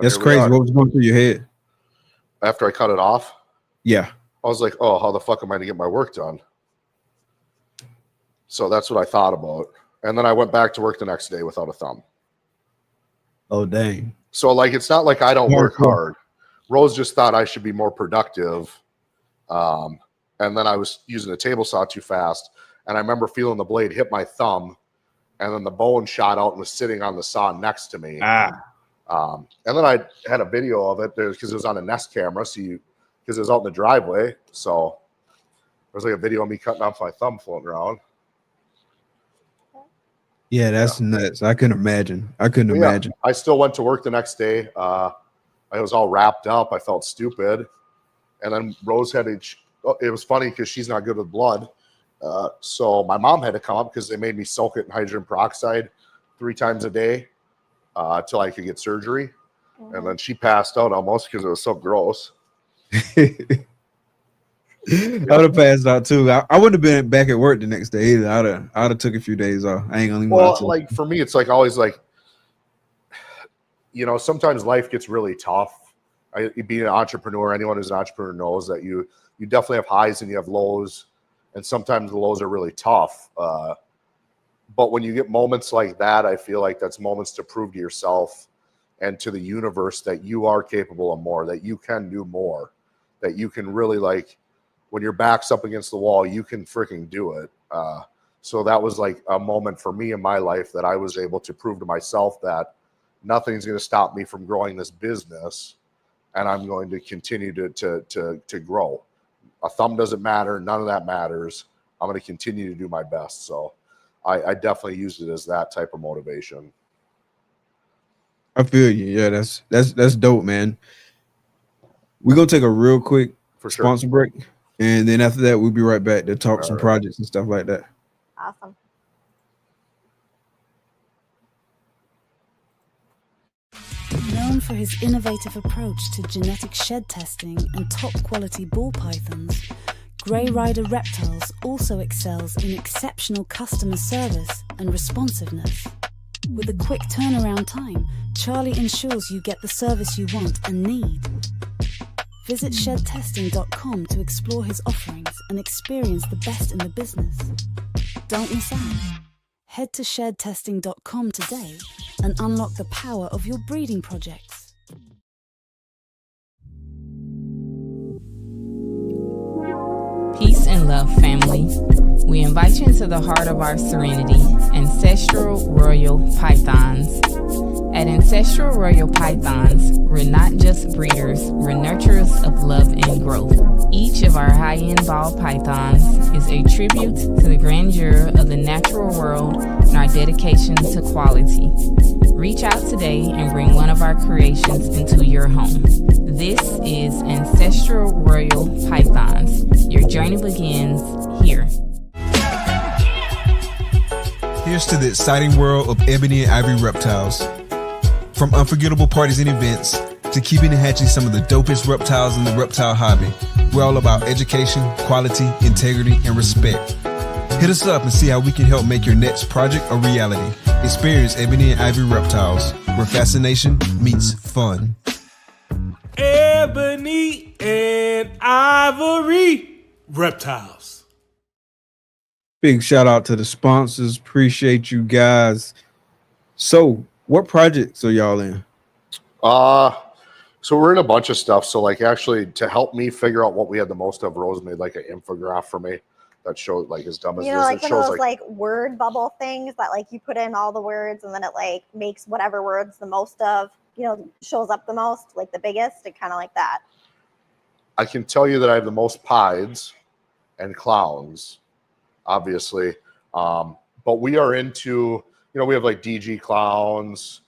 That's crazy. What was going through your head? After I cut it off? Yeah. I was like, oh, how the fuck am I going to get my work done? So that's what I thought about. And then I went back to work the next day without a thumb. Oh, dang. So, like, it's not like I don't work hard. Rose just thought I should be more productive. And then I was using a table saw too fast. And I remember feeling the blade hit my thumb. And then the bone shot out and was sitting on the saw next to me. And then I had a video of it because it was on a Nest camera. Because it was out in the driveway. So there was like a video of me cutting off my thumb floating around. Yeah, that's nuts. I couldn't imagine. Imagine. I still went to work the next day. I was all wrapped up. I felt stupid. And then Rose had it was funny because she's not good with blood. So my mom had to come up because they made me soak it in hydrogen peroxide 3 times a day till I could get surgery. Mm-hmm. And then she passed out almost because it was so gross. I would have passed out too. I wouldn't have been back at work the next day either. I'd have took a few days off. I ain't gonna lie. Well, like for me, it's like always like, sometimes life gets really tough. Being an entrepreneur, anyone who's an entrepreneur knows that you definitely have highs and you have lows, and sometimes the lows are really tough. But when you get moments like that, I feel like that's moments to prove to yourself and to the universe that you are capable of more, that you can do more, that you can really like. When your back's up against the wall, you can freaking do it. So that was like a moment for me in my life that I was able to prove to myself that nothing's going to stop me from growing this business, and I'm going to continue to grow. A thumb doesn't matter. None of that matters. I'm going to continue to do my best. So I definitely used it as that type of motivation. I feel you. Yeah, that's dope, man. We're going to take a real quick sponsor break. And then after that, we'll be right back to talk some projects and stuff like that. Awesome. Known for his innovative approach to genetic shed testing and top-quality ball pythons, Grey Rider Reptiles also excels in exceptional customer service and responsiveness. With a quick turnaround time, Charlie ensures you get the service you want and need. Visit shedtesting.com to explore his offerings and experience the best in the business. Don't miss out. Head to shedtesting.com today and unlock the power of your breeding projects. Peace and love, family. We invite you into the heart of our serenity, Ancestral Royal Pythons. At Ancestral Royal Pythons, we're not just breeders, we're nurturers of love and growth. Each of our high-end ball pythons is a tribute to the grandeur of the natural world and our dedication to quality. Reach out today and bring one of our creations into your home. This is Ancestral Royal Pythons. Your journey begins here. Here's to the exciting world of Ebony and Ivory reptiles. From unforgettable parties and events to keeping and hatching some of the dopest reptiles in the reptile hobby, we're all about education, quality, integrity, and respect. Hit us up and see how we can help make your next project a reality. Experience Ebony and Ivory reptiles, where fascination meets fun. Ebony and Ivory Reptiles. Big shout out to the sponsors. Appreciate you guys. So, what projects are y'all in? So we're in a bunch of stuff. So like actually to help me figure out what we had the most of, Rose made like an infograph for me that showed like as dumb as You it know, is. like It one of shows those like like word bubble things that like you put in all the words and then it like makes whatever words the most of, you know, shows up the most, like the biggest, and kind of like that. I can tell you that I have the most pieds and clowns, obviously. But we are into, you know, we have like DG clowns,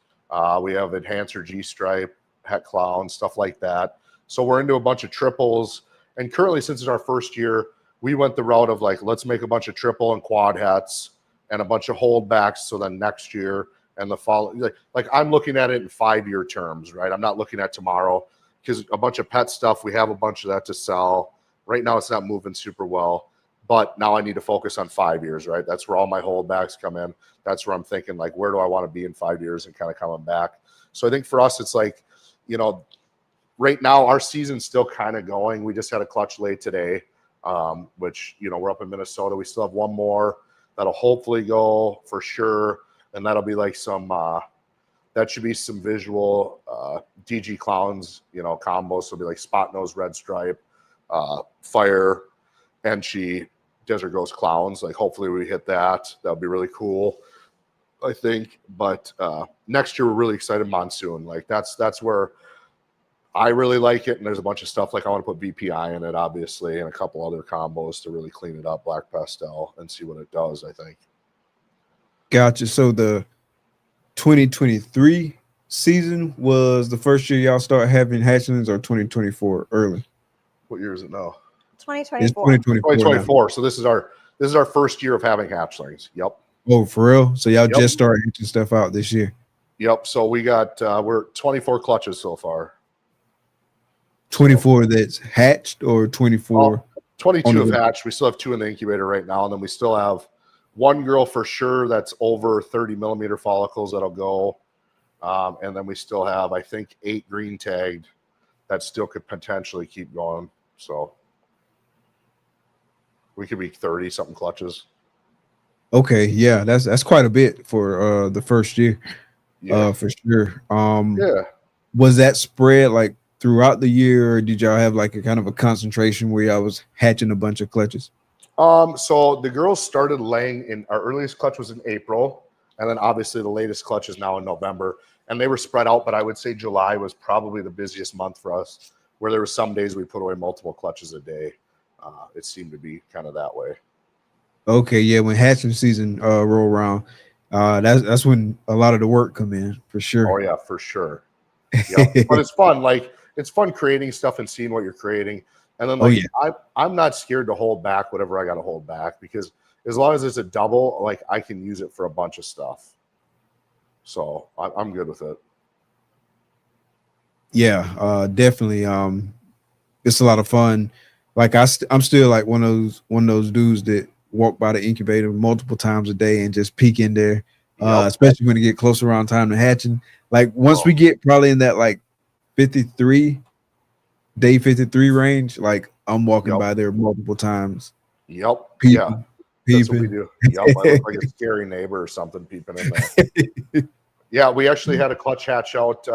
we have enhancer G-stripe, het clowns, stuff like that. So we're into a bunch of triples. And currently, since it's our first year, we went the route of like, let's make a bunch of triple and quad hats and a bunch of holdbacks. So then next year and the following, like I'm looking at it in 5-year terms, right? I'm not looking at tomorrow because a bunch of pet stuff, we have a bunch of that to sell. Right now, it's not moving super well. But now I need to focus on 5 years, right? That's where all my holdbacks come in. That's where I'm thinking, like, where do I want to be in 5 years and kind of coming back? So I think for us, it's like, you know, right now our season's still kind of going. We just had a clutch lay today, which, you know, we're up in Minnesota. We still have one more that'll hopefully go for sure. And that'll be like some, that should be some visual DG clowns, you know, combos. So it'll be like spot nose, red stripe, fire, Enchi, Desert Ghost clowns. Like hopefully we hit that. That would be really cool, I think. But next year we're really excited. Monsoon, like that's where I really like it. And there's a bunch of stuff like I want to put VPI in it, obviously, and a couple other combos to really clean it up, black pastel, and see what it does, I think. Gotcha. So the 2023 season was the first year y'all start having hatchlings, or 2024 early? What year is it now? 2024. It's 2024. 2024. So this is our first year of having hatchlings. Yep. Oh, for real? So y'all just started hatching stuff out this year? Yep. So we got we're 24 clutches so far. 24 that's hatched, or 24? 22 have hatched. We still have 2 in the incubator right now, and then we still have one girl for sure that's over 30 millimeter follicles that'll go, and then we still have, I think, 8 green tagged that still could potentially keep going. So we could be 30 something clutches. Okay, yeah, that's quite a bit for the first year. Yeah, for sure. yeah. Was that spread like throughout the year, or did y'all have like a kind of a concentration where y'all was hatching a bunch of clutches? So the girls started laying in, our earliest clutch was in April, and then obviously the latest clutch is now in November, and they were spread out, but I would say July was probably the busiest month for us, where there were some days we put away multiple clutches a day. It seemed to be kind of that way. Okay, yeah, when hatching season roll around, that's when a lot of the work come in, for sure. Oh yeah, for sure. Yeah, but it's fun. Like it's fun creating stuff and seeing what you're creating. And then like I'm not scared to hold back whatever I got to hold back, because as long as it's a double, like I can use it for a bunch of stuff. So I'm good with it. Yeah, definitely. It's a lot of fun. Like I'm still like one of those dudes that walk by the incubator multiple times a day and just peek in there, Yep. especially when it get close around time to hatching. Like once we get probably in that like 53 day 53 range, like I'm walking Yep. by there multiple times, Yep. Yeah. peeping, That's what we peeping. do. Yep. I look like a scary neighbor or something peeping in there. Yeah, we actually had a clutch hatch out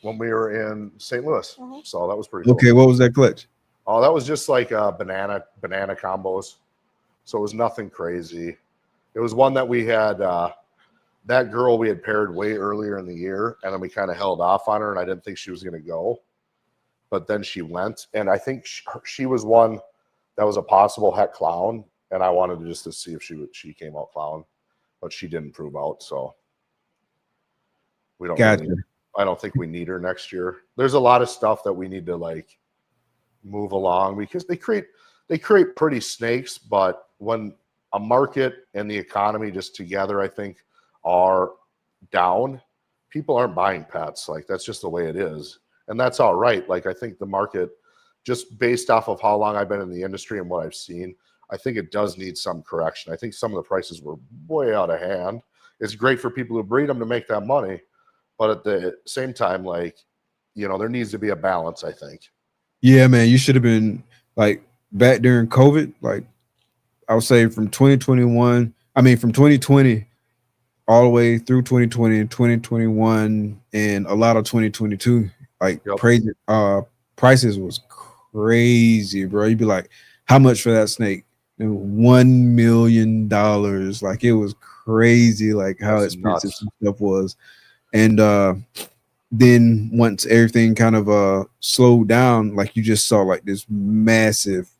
when we were in St. Louis. So that was pretty cool. Okay, what was that clutch? Oh, that was just like banana combos. So it was nothing crazy. It was one that we had that girl we had paired way earlier in the year, and then we kind of held off on her, and I didn't think she was going to go. But then she went, and I think she was one that was a possible het clown, and I wanted to see if she came out clown, but she didn't prove out, so we don't Gotcha. really, I don't think we need her next year. There's a lot of stuff that we need to like move along because they create pretty snakes, but when a market and the economy just together, I think, are down, people aren't buying pets. Like that's just the way it is. And that's all right. Like I think the market, just based off of how long I've been in the industry and what I've seen, I think it does need some correction. I think some of the prices were way out of hand. It's great for people who breed them to make that money, but at the same time, like, you know, there needs to be a balance, I think. Yeah, man, you should have been like back during COVID, like I would say from 2021, I mean from 2020 all the way through 2020 and 2021 and a lot of 2022, like Yep. crazy prices was crazy, bro. You'd be like, how much for that snake? And $1 million. Like it was crazy, like how That's expensive nuts. some stuff was. And then once everything kind of slowed down, like you just saw like this massive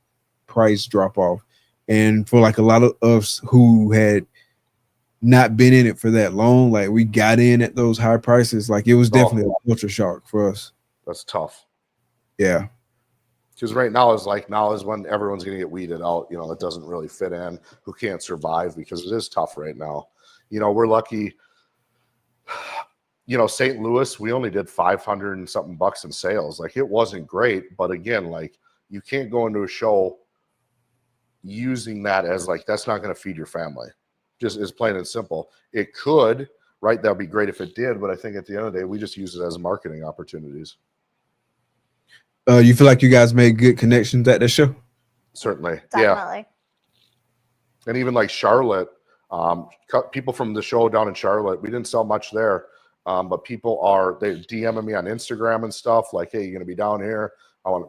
price drop off. And for like a lot of us who had not been in it for that long, like we got in at those high prices, like it was definitely a culture shock for us. That's tough. Yeah. Because right now is when everyone's going to get weeded out. You know, it doesn't really fit in, who can't survive, because it is tough right now. You know, we're lucky. You know, St. Louis, we only did 500 and something bucks in sales. Like it wasn't great, but again, like you can't go into a show using that as like, that's not going to feed your family. Just as plain and simple. It could, right? That would be great if it did, but I think at the end of the day, we just use it as marketing opportunities. You feel like you guys made good connections at the show? Certainly. Definitely. Yeah. And even like Charlotte, people from the show down in Charlotte, we didn't sell much there, but people they're DMing me on Instagram and stuff like, hey, you're going to be down here.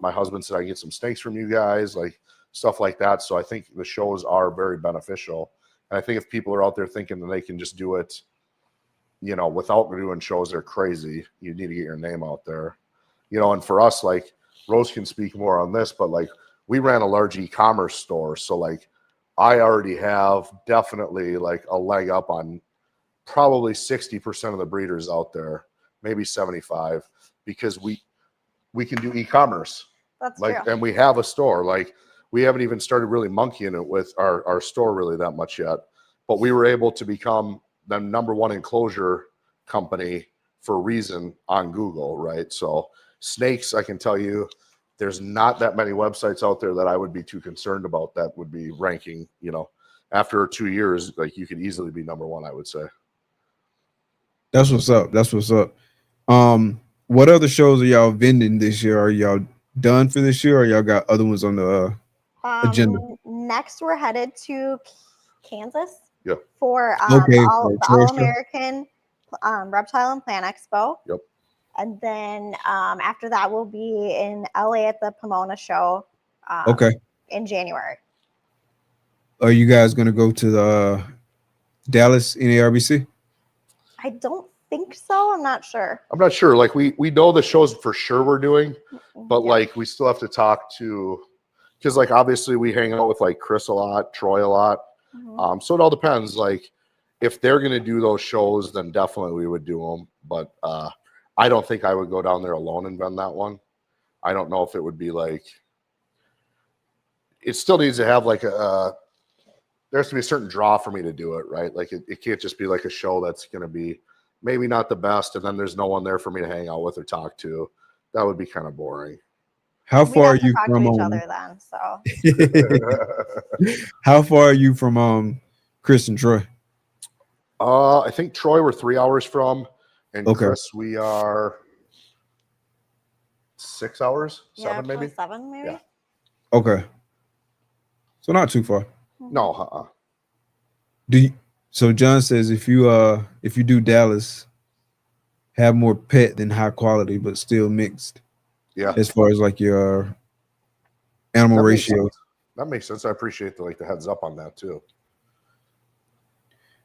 My husband said I can get some snakes from you guys, like stuff like that. So I think the shows are very beneficial. And I think if people are out there thinking that they can just do it, you know, without doing shows, they're crazy. You need to get your name out there, you know. And for us, like Rose can speak more on this, but like we ran a large e-commerce store. So like I already have definitely like a leg up on probably 60% of the breeders out there, maybe 75, because we can do e-commerce. That's like, true. and we have a store. Like we haven't even started really monkeying it with our store really that much yet, but we were able to become the #1 enclosure company for a reason on Google, right? So snakes, I can tell you, there's not that many websites out there that I would be too concerned about that would be ranking, you know, after 2 years, like you could easily be #1, I would say. That's what's up. That's what's up. What other shows are y'all vending this year? Are y'all done for this year, or y'all got other ones on the agenda? Next, we're headed to Kansas Yep. for for the Troy All Show? American Reptile and Plant Expo. Yep. And then after that, we'll be in LA at the Pomona show. Okay. In January. Are you guys gonna go to the Dallas NARBC? I don't think so. I'm not sure. I'm not sure. Like we know the shows for sure we're doing, but Yeah. like we still have to talk to, because like obviously we hang out with like Chris a lot, Troy a lot. Mhm. So it all depends. Like if they're gonna do those shows, then definitely we would do them. But I don't think I would go down there alone and vend that one. I don't know if it would be like. It still needs to have like there has to be a certain draw for me to do it, right? Like it can't just be like a show that's gonna be, maybe not the best, and then there's no one there for me to hang out with or talk to. That would be kind of boring. How We'd far are have to you talk from to each other then. So How far are you from Chris and Troy? I think Troy we're 3 hours from, and Okay. Chris we are 6 hours, yeah, 7 maybe. 7 maybe. Yeah. Okay. So not too far. No, So John says if you do Dallas, have more pet than high quality, but still mixed. Yeah. As far as like your animal That makes ratio. sense. That makes sense. I appreciate the heads up on that too.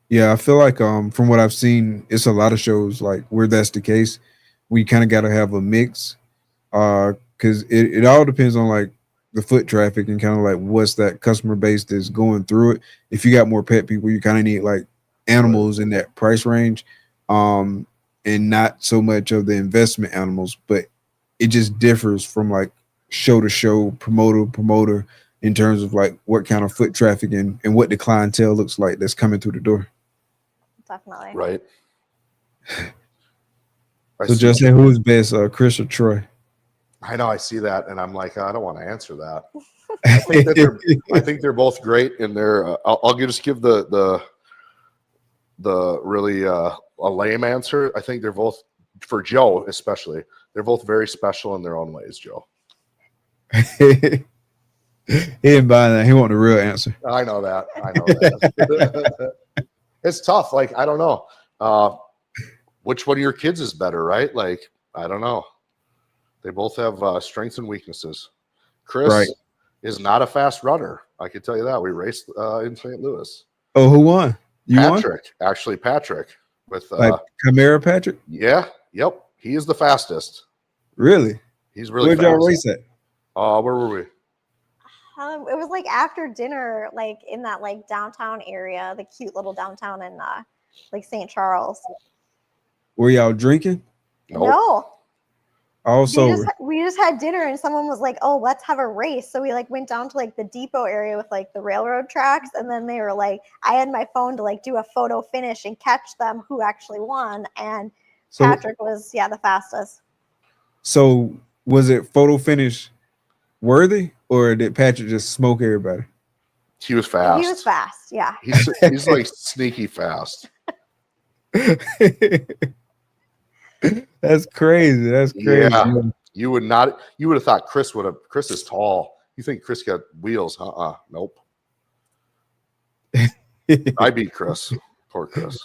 Yeah, I feel like from what I've seen, it's a lot of shows like where that's the case. We kind of got to have a mix, because it all depends on like the foot traffic and kind of like what's that customer base that's going through it. If you got more pet people, you kind of need like animals in that price range, and not so much of the investment animals. But it just differs from like show to show, promoter to promoter, in terms of like what kind of foot traffic and what the clientele looks like that's coming through the door. Definitely. Right. So just say who is best, Chris or Troy? I know I see that, and I'm like, I don't want to answer that. I think they're both great, and I'll just give the really a lame answer. I think they're both, for Joe especially, they're both very special in their own ways. Joe. He ain't buying that. He want the real answer. I know that. It's tough. Like, I don't know. Which one of your kids is better, right? Like, I don't know. They both have strengths and weaknesses. Chris is not a fast runner. I can tell you that. We raced in St. Louis. Oh, who won? Patrick. Actually, Patrick. With like Chimera Patrick? Yeah. Yep. He is the fastest. Really? He's really Where'd fast. y'all race at? Where were we? It was like after dinner, like in that like downtown area, the cute little downtown in like St. Charles. Were y'all drinking? Nope. No. All sober. We just had dinner and someone was like, oh, let's have a race. So we like went down to like the depot area with like the railroad tracks. And then they were like, I had my phone to like do a photo finish and catch them who actually won. And Patrick was, the fastest. So was it photo finish worthy, or did Patrick just smoke everybody? He was fast. He was fast, yeah. He's like sneaky fast. That's crazy. That's crazy. Yeah. You would have thought Chris is tall. You think Chris got wheels? Nope. I beat Chris. Poor Chris.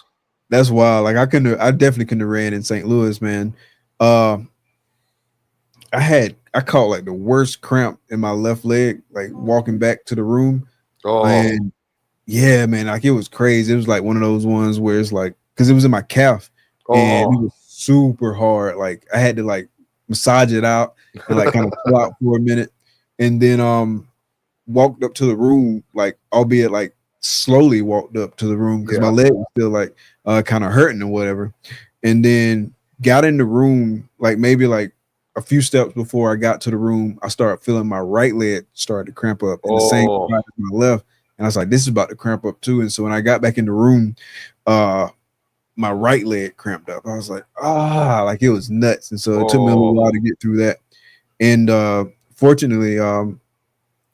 That's wild. Like I definitely couldn't have ran in St. Louis, man. I caught like the worst cramp in my left leg, like walking back to the room. Oh, and yeah, man, like it was crazy. It was like one of those ones where it's like, because it was in my calf, and it was super hard. Like I had to like massage it out and like kind of chill out for a minute, and then walked up to the room, like albeit like slowly walked up to the room because my leg was still like kind of hurting or whatever, and then got in the room like maybe like a few steps before I got to the room, I started feeling my right leg started to cramp up in the same spot as my left. And I was like, this is about to cramp up too. And so when I got back in the room, my right leg cramped up. I was like, like it was nuts. And so it took me a little while to get through that. And fortunately,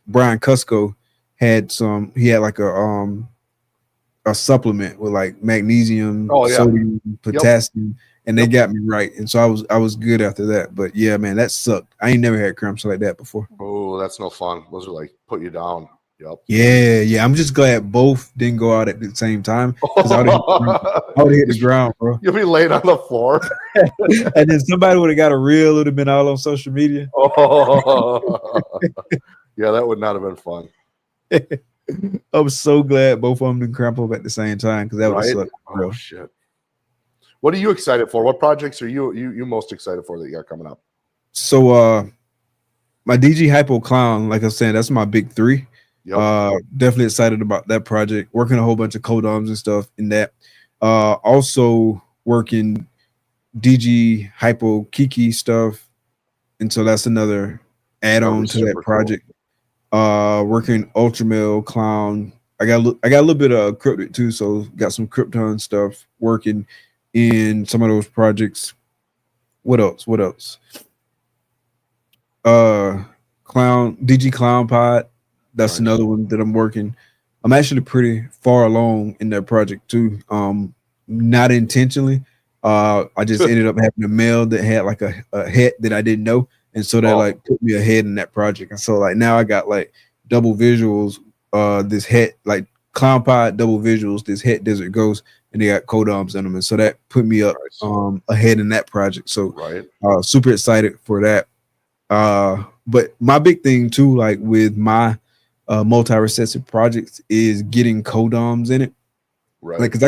Brian Cusco he had like a supplement with like magnesium, sodium, potassium. And they got me right, and so I was good after that. But yeah, man, that sucked. I ain't never had cramps like that before. Oh, that's no fun. Those are like put you down. Yep. Yeah. I'm just glad both didn't go out at the same time, because I would have hit the ground, bro. You'll be laying on the floor, and then somebody would have got a reel. It would have been all on social media. Yeah, that would not have been fun. I was so glad both of them didn't cramp up at the same time, because that would have sucked. Oh shit. What are you excited for? What projects are you most excited for that you got coming up? So my DG Hypo Clown, like I was saying, that's my big 3. Yep. Definitely excited about that project. Working a whole bunch of codoms and stuff in that. Also working DG Hypo Kiki stuff. And so that's another add-on to that project. Cool. Working Ultramel Clown. I got a little bit of Cryptid too, so got some Krypton stuff working. in some of those projects. What else? DG Clown Pod. That's Nice. another one that I'm working. I'm actually pretty far along in that project too. Not intentionally. I just ended up having a mail that had like a hat that I didn't know, and so that like put me ahead in that project. And so like now I got like double visuals. This hat like Clown Pod double visuals. This hat Desert Ghost, and they got codoms in them, and so that put me up ahead in that project. So super excited for that. But my big thing too, like with my multi-recessive projects, is getting codoms in it. Right. Like, because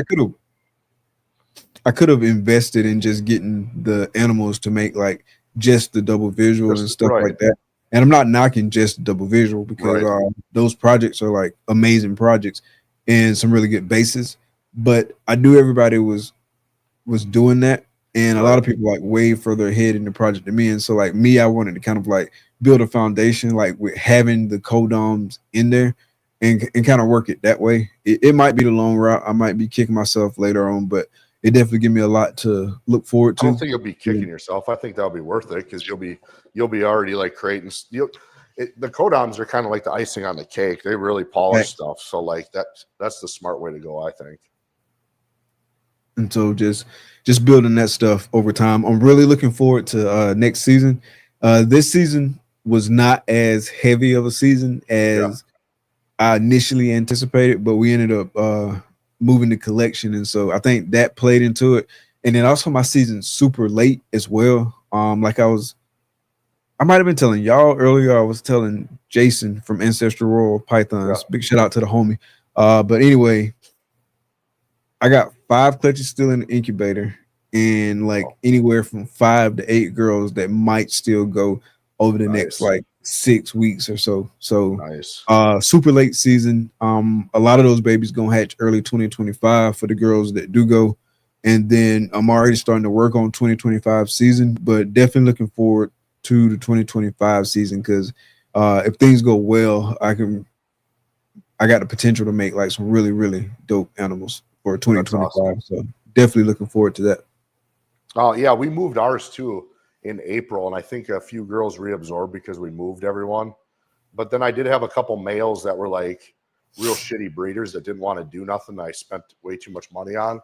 I could have invested in just getting the animals to make like just the double visual and stuff like that. And I'm not knocking just double visual, because those projects are like amazing projects and some really good bases. But I knew everybody was doing that, and a lot of people like way further ahead in the project than me. And so like me, I wanted to kind of like build a foundation like with having the codoms in there and kind of work it that way. It might be the long route. I might be kicking myself later on, but it definitely give me a lot to look forward to. I don't think you'll be kicking yourself. I think that'll be worth it, because you'll be already like creating. The codoms are kind of like the icing on the cake. They really polish stuff. So like that's the smart way to go, I think. And so just building that stuff over time. I'm really looking forward to next season. This season was not as heavy of a season as I initially anticipated, but we ended up moving the collection, and so I think that played into it. And then also my season's super late as well. Like I might have been telling y'all earlier, I was telling Jason from Ancestral Royal Pythons. Big shout out to the homie. But anyway, I got 5 clutches still in the incubator, and like anywhere from 5 to 8 girls that might still go over the next like 6 weeks or so. So super late season. A lot of those babies gonna hatch early 2025 for the girls that do go. And then I'm already starting to work on 2025 season, but definitely looking forward to the 2025 season, because if things go well, I got the potential to make like some really, really dope animals for 2025. Awesome. So definitely looking forward to that. Oh yeah, we moved ours too in April, and I think a few girls reabsorbed because we moved everyone. But then I did have a couple males that were like real shitty breeders that didn't want to do nothing that I spent way too much money on,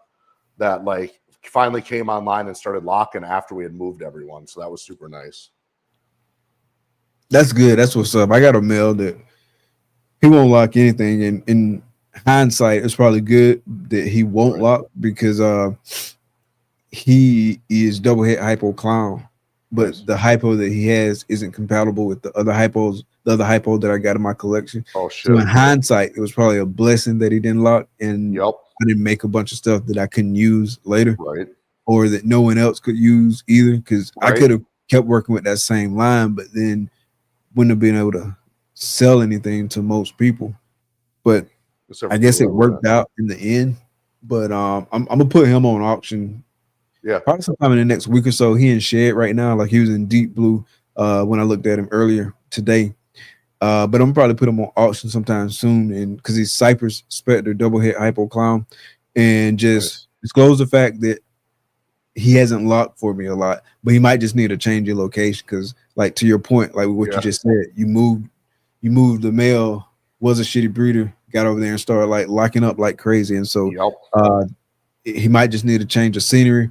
that like finally came online and started locking after we had moved everyone. So that was super nice. That's good. That's what's up. I got a male that he won't lock anything, and in hindsight, it's probably good that he won't lock, because he is double hit hypo clown, but the hypo that he has isn't compatible with the other hypos, the other hypo that I got in my collection. Oh shit. So in hindsight, it was probably a blessing that he didn't lock, and I didn't make a bunch of stuff that I couldn't use later, or that no one else could use either, because I could have kept working with that same line, but then wouldn't have been able to sell anything to most people. But I guess it worked out in the end. But I'm gonna put him on auction. Yeah, probably sometime in the next week or so. He in shed right now, like he was in deep blue when I looked at him earlier today. But I'm gonna probably put him on auction sometime soon, and because he's Cypress Spectre double hit hypo clown, and just disclose the fact that he hasn't locked for me a lot, but he might just need a change in location, because like to your point, like what you just said, you moved the male, was a shitty breeder, got over there and started like locking up like crazy, and so he might just need a change of scenery.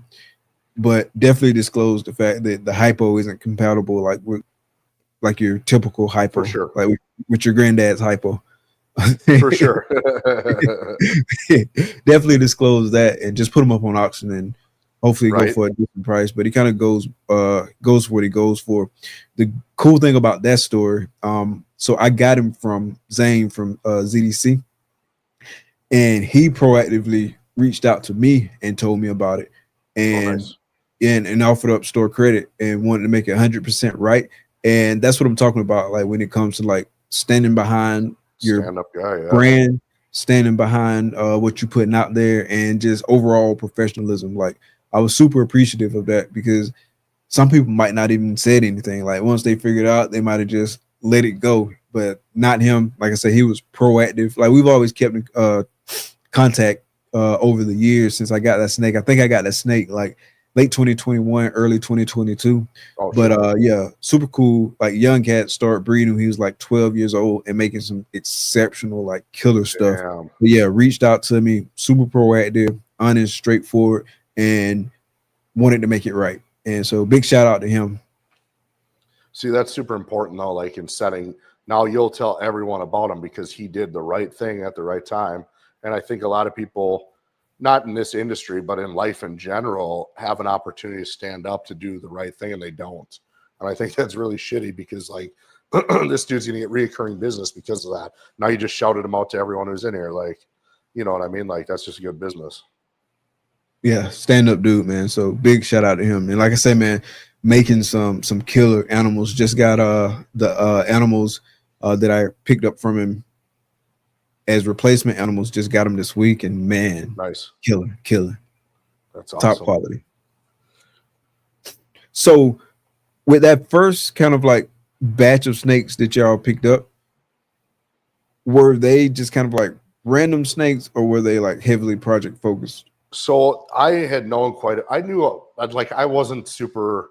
But definitely disclose the fact that the hypo isn't compatible like with like your typical hypo, for sure, like with your granddad's hypo. For sure. Definitely disclose that, and just put him up on auction, and hopefully go for a different price. But he kind of goes for what he goes for. The cool thing about that story, so I got him from Zane from ZDC, and he proactively reached out to me and told me about it, and and offered up store credit and wanted to make it 100% right. And that's what I'm talking about, like when it comes to like standing behind your brand, standing behind what you're putting out there, and just overall professionalism. Like I was super appreciative of that, because some people might not even said anything. Like once they figured out, they might have just let it go, but not him. Like I said, he was proactive. Like we've always kept in contact over the years since I got that snake. I think I got that snake like late 2021, early 2022. Oh, But shit. yeah, super cool. Like young cat started breeding when he was like 12 years old and making some exceptional like killer stuff. Damn. But yeah, reached out to me, super proactive, honest, straightforward, and wanted to make it right. And so big shout out to him. See, that's super important though, like in setting. Now you'll tell everyone about him because he did the right thing at the right time. And I think a lot of people, not in this industry, but in life in general, have an opportunity to stand up to do the right thing and they don't. And I think that's really shitty because like this dude's gonna get reoccurring business because of that. Now you just shouted him out to everyone who's in here. Like, you know what I mean? Like that's just good business. Yeah, stand up dude, man. So big shout out to him. And like I said, man, making some killer animals. Just got the animals that I picked up from him as replacement animals. Just got them this week, and man, Nice. killer. That's awesome. Top quality. So with that first kind of like batch of snakes that y'all picked up, were they just kind of like random snakes or were they like heavily project focused? So I had known I knew like I wasn't super,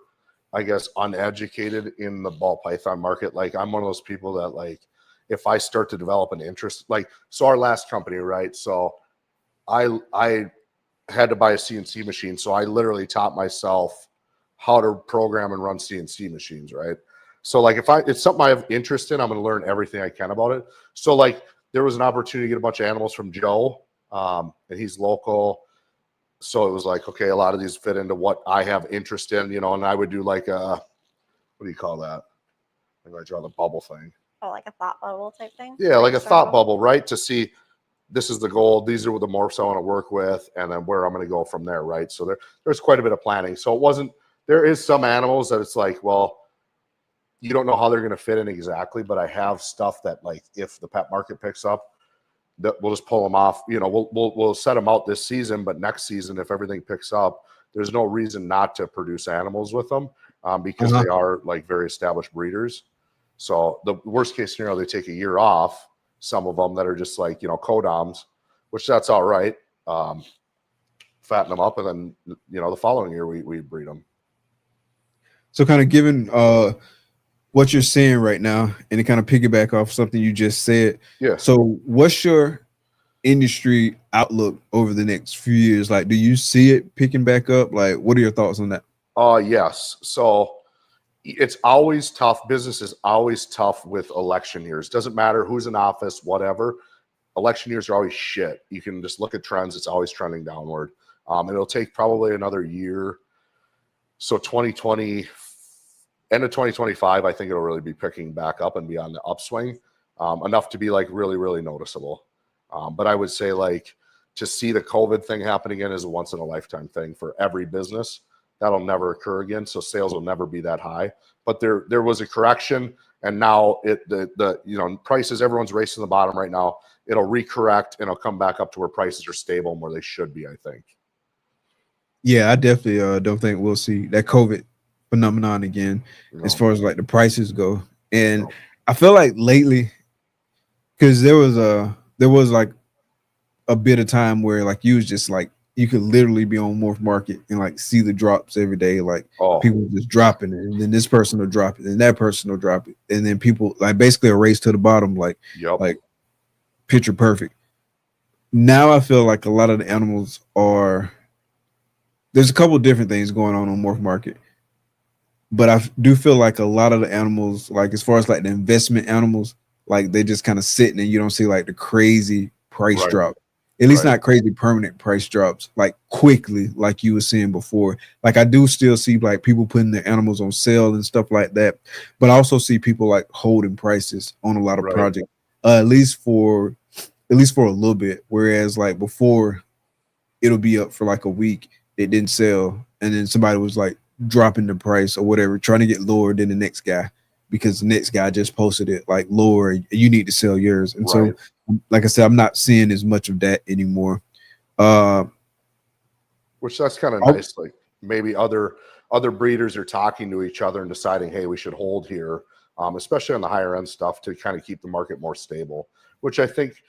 I guess, uneducated in the ball python market. Like I'm one of those people that like, if I start to develop an interest, like, so our last company, right? So I had to buy a CNC machine. So I literally taught myself how to program and run CNC machines, right? So like if it's something I have interest in, I'm going to learn everything I can about it. So like there was an opportunity to get a bunch of animals from Joe, and he's local. So it was like, okay, a lot of these fit into what I have interest in, you know, and I would do like what do you call that? I'm going to draw the bubble thing. Oh, like a thought bubble type thing? Yeah, like a Brainstorm thought bubble, right? To see this is the goal. These are the morphs I want to work with, and then where I'm going to go from there, right? So there's quite a bit of planning. So it wasn't, there is some animals that it's like, well, you don't know how they're going to fit in exactly, but I have stuff that like if the pet market picks up, that we'll just pull them off. You know, we'll set them out this season, but next season, if everything picks up, there's no reason not to produce animals with them because they are like very established breeders. So the worst case scenario, they take a year off. Some of them that are just like, you know, codoms, which that's all right. Fatten them up, and then you know the following year we breed them. So kind of given what you're saying right now, and to kind of piggyback off something you just said. Yeah. So what's your industry outlook over the next few years? Like, do you see it picking back up? Like, what are your thoughts on that? Yes. So it's always tough. Business is always tough with election years. Doesn't matter who's in office, whatever. Election years are always shit. You can just look at trends. It's always trending downward. And it'll take probably another year. So 2020, end of 2025, I think it'll really be picking back up and be on the upswing, enough to be like really, really noticeable. But I would say like to see the COVID thing happen again is a once in a lifetime thing for every business. That'll never occur again. So sales will never be that high. But there was a correction, and now the you know prices, everyone's racing to the bottom right now. It'll recorrect and it'll come back up to where prices are stable and where they should be, I think. Yeah, I definitely don't think we'll see that COVID phenomenon again as far as like the prices go. And I feel like lately, because there was like a bit of time where like you was just like you could literally be on Morph Market and like see the drops every day, like people just dropping it, and then this person will drop it, and that person will drop it, and then people like basically a race to the bottom, like like picture perfect. Now I feel like a lot of the animals are, there's a couple of different things going on Morph Market, but I do feel like a lot of the animals, like as far as like the investment animals, like they just kind of sitting and you don't see like the crazy price drop. At least not crazy permanent price drops like quickly like you were seeing before. Like I do still see like people putting their animals on sale and stuff like that, but I also see people like holding prices on a lot of projects, at least for a little bit. Whereas like before, it'll be up for like a week, it didn't sell, and then somebody was like dropping the price or whatever, trying to get lower than the next guy because the next guy just posted it like lower. You need to sell yours, and so. Like I said, I'm not seeing as much of that anymore. Which that's kind of nice. Like maybe other breeders are talking to each other and deciding, hey, we should hold here, especially on the higher end stuff to kind of keep the market more stable. Which I think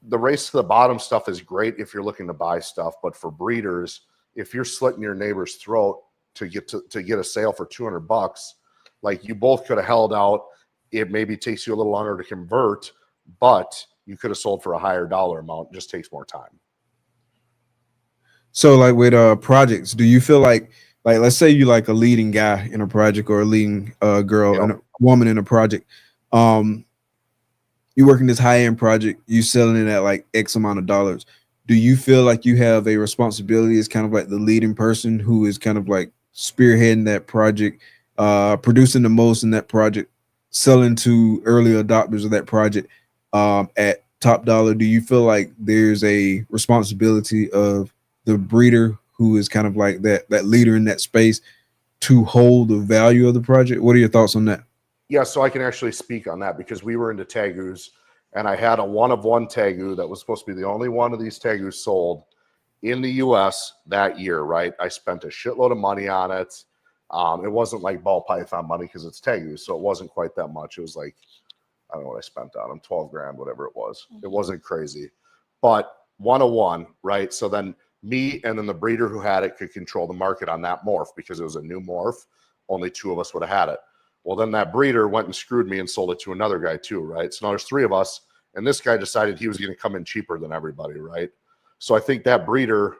the race to the bottom stuff is great if you're looking to buy stuff, but for breeders, if you're slitting your neighbor's throat to get a sale for $200, like you both could have held out. It maybe takes you a little longer to convert, but you could have sold for a higher dollar amount. It just takes more time. So like with projects, do you feel like let's say you like a leading guy in a project or a leading girl and a woman in a project, you working this high-end project, you selling it at like X amount of dollars. Do you feel like you have a responsibility as kind of like the leading person who is kind of like spearheading that project, producing the most in that project, selling to early adopters of that project at top dollar? Do you feel like there's a responsibility of the breeder who is kind of like that leader in that space to hold the value of the project? What are your thoughts on that? Yeah, so I can actually speak on that because we were into tagus, and I had a one-of-one tagu that was supposed to be the only one of these tagus sold in the U.S. that year, right? I spent a shitload of money on it. It wasn't like ball python money because it's tagus, so it wasn't quite that much. It was like, I don't know what I spent on them, 12 grand, whatever it was. It wasn't crazy. But 101, right? So then me and then the breeder who had it could control the market on that morph because it was a new morph. Only 2 of us would have had it. Well, then that breeder went and screwed me and sold it to another guy too, right? So now there's 3 of us, and this guy decided he was going to come in cheaper than everybody, right? So I think that breeder,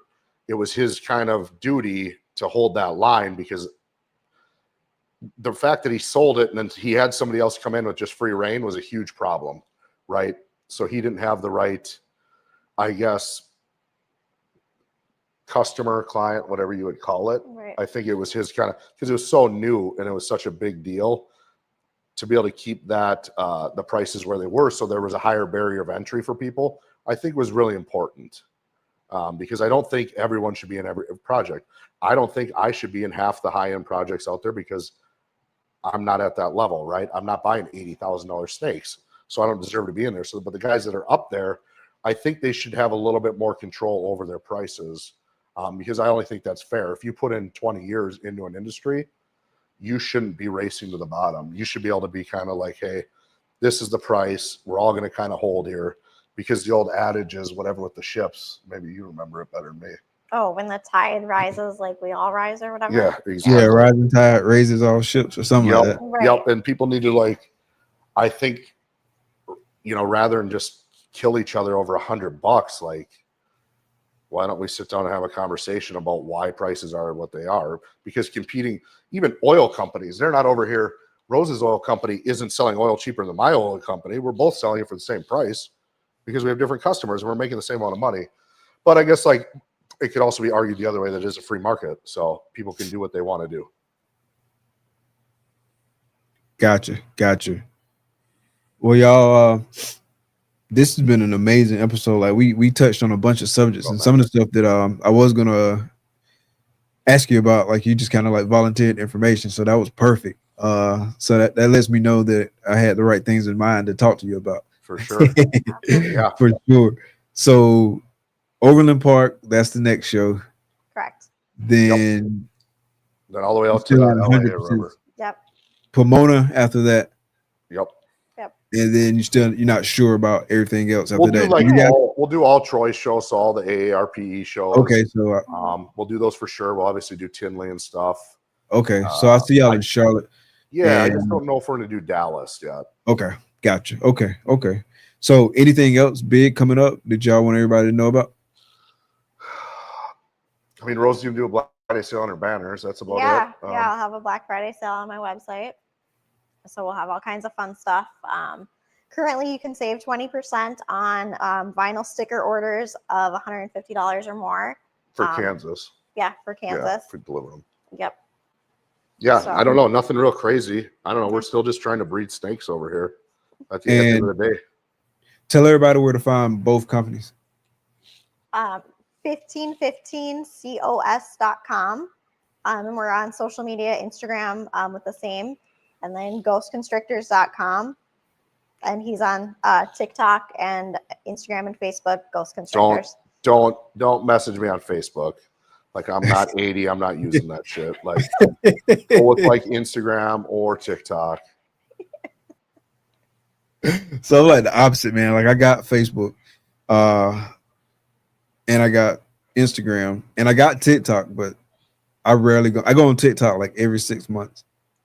it was his kind of duty to hold that line because the fact that he sold it and then he had somebody else come in with just free reign was a huge problem, right? So he didn't have the right, I guess, customer, client, whatever you would call it. Right. I think it was his kind of, because it was so new and it was such a big deal to be able to keep that the prices where they were, so there was a higher barrier of entry for people, I think was really important. Because I don't think everyone should be in every project. I don't think I should be in half the high-end projects out there because I'm not at that level, right? I'm not buying $80,000 snakes, so I don't deserve to be in there. So, but the guys that are up there, I think they should have a little bit more control over their prices. Because I only think that's fair. If you put in 20 years into an industry, you shouldn't be racing to the bottom. You should be able to be kind of like, hey, this is the price. We're all going to kind of hold here, because the old adage is whatever with the ships. Maybe you remember it better than me. Oh, when the tide rises, like we all rise or whatever. Yeah, exactly. Yeah, rising tide raises all ships or something like that. Right. Yep. And people need to, like, I think, you know, rather than just kill each other over $100, like, why don't we sit down and have a conversation about why prices are what they are? Because competing, even oil companies, they're not over here. Rose's oil company isn't selling oil cheaper than my oil company. We're both selling it for the same price because we have different customers and we're making the same amount of money. But I guess, like, it could also be argued the other way, that it is a free market, so people can do what they want to do. Gotcha. Well, y'all, this has been an amazing episode. Like we touched on a bunch of subjects, and some of the stuff that I was gonna ask you about, like, you just kind of like volunteered information, so that was perfect. So that lets me know that I had the right things in mind to talk to you about. For sure. Yeah, for sure. So Overland Park, that's the next show. Correct. Then all the way out to LA, remember. Yep. Pomona after that. Yep. And then you're not sure about everything else after that. We'll do all Troy shows, so all the AARPE shows. Okay, so we'll do those for sure. We'll obviously do Tinley and stuff. Okay, so I'll see y'all in Charlotte. Yeah, I just don't know if we're going to do Dallas yet. Okay, gotcha. Okay. So anything else big coming up that y'all want everybody to know about? I mean, Rose's going to do a Black Friday sale on her banners. That's about it. Yeah, I'll have a Black Friday sale on my website. So we'll have all kinds of fun stuff. Currently, you can save 20% on vinyl sticker orders of $150 or more. For Kansas. Yeah, for Kansas. Yeah, for deliver them. Yep. Yeah, So, I don't know. Nothing real crazy. I don't know. We're still just trying to breed snakes over here at the end of the day. Tell everybody where to find both companies. 1515cos.com. And we're on social media, Instagram with the same. And then ghostconstrictors.com. And he's on TikTok and Instagram and Facebook, Ghost Constrictors. Don't message me on Facebook. Like, I'm not 80. I'm not using that shit. Like, go with like Instagram or TikTok. So I'm like the opposite, man. Like, I got Facebook, And I got Instagram, and I got TikTok, but I rarely go. I go on TikTok like every 6 months.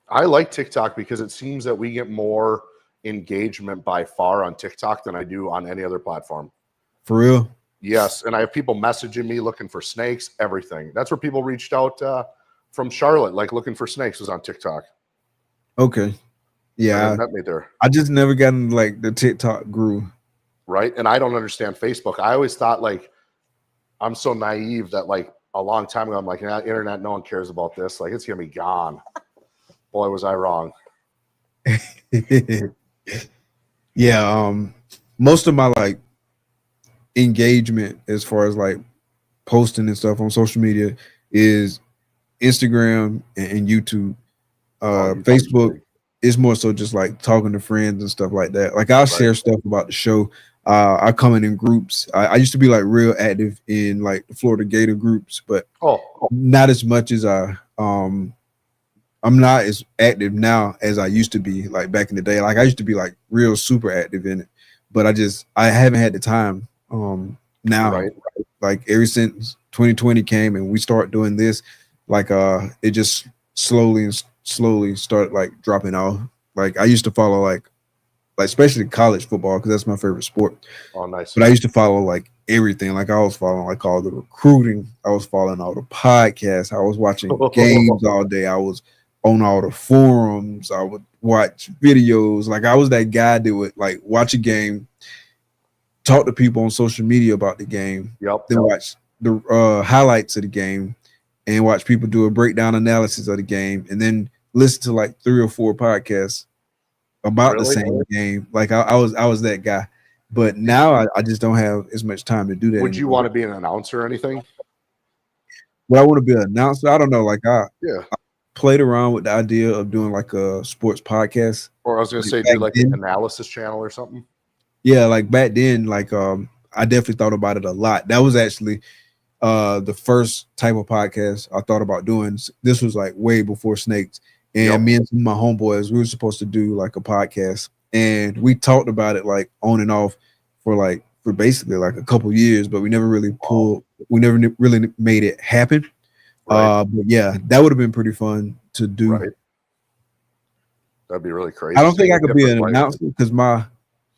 I like TikTok because it seems that we get more engagement by far on TikTok than I do on any other platform. For real? Yes, and I have people messaging me looking for snakes, everything. That's where people reached out from Charlotte, like looking for snakes, was on TikTok. Okay. Yeah. And met me there. I just never got into like the TikTok grew. Right. And I don't understand Facebook. I always thought like I'm so naive that like a long time ago, I'm like, nah, internet, no one cares about this. Like it's gonna be gone. Boy, was I wrong. Yeah. Most of my like engagement as far as like posting and stuff on social media is Instagram and YouTube. Facebook is more so just like talking to friends and stuff like that. Like I'll share stuff about the show. I come in groups. I used to be like real active in like the Florida Gator groups, but not as much as I'm not as active now as I used to be like back in the day. Like I used to be like real super active in it, but I haven't had the time now. Like ever since 2020 came and we start doing this, like it just slowly started like dropping off. Like I used to follow like especially college football because that's my favorite sport. Oh, nice. But I used to follow like everything. Like I was following like all the recruiting. I was following all the podcasts. I was watching games all day. I was on all the forums. I would watch videos. Like I was that guy that would like watch a game, talk to people on social media about the game, then watch the highlights of the game and watch people do a breakdown analysis of the game and then listen to like 3 or 4 podcasts about the same game. Like I was that guy, but now I just don't have as much time to do that. Would you want to be an announcer or anything? Well, I want to be an announcer. I don't know. Like I played around with the idea of doing like a sports podcast, or I was going to say do like an analysis channel or something. Yeah, like back then, like I definitely thought about it a lot. That was actually the first type of podcast I thought about doing. This was like way before snakes. And me and some of my homeboys, we were supposed to do like a podcast, and we talked about it like on and off for basically like a couple years, but we never really really made it happen. But yeah, that would have been pretty fun to do. That'd be really crazy. I don't think I could be an announcer because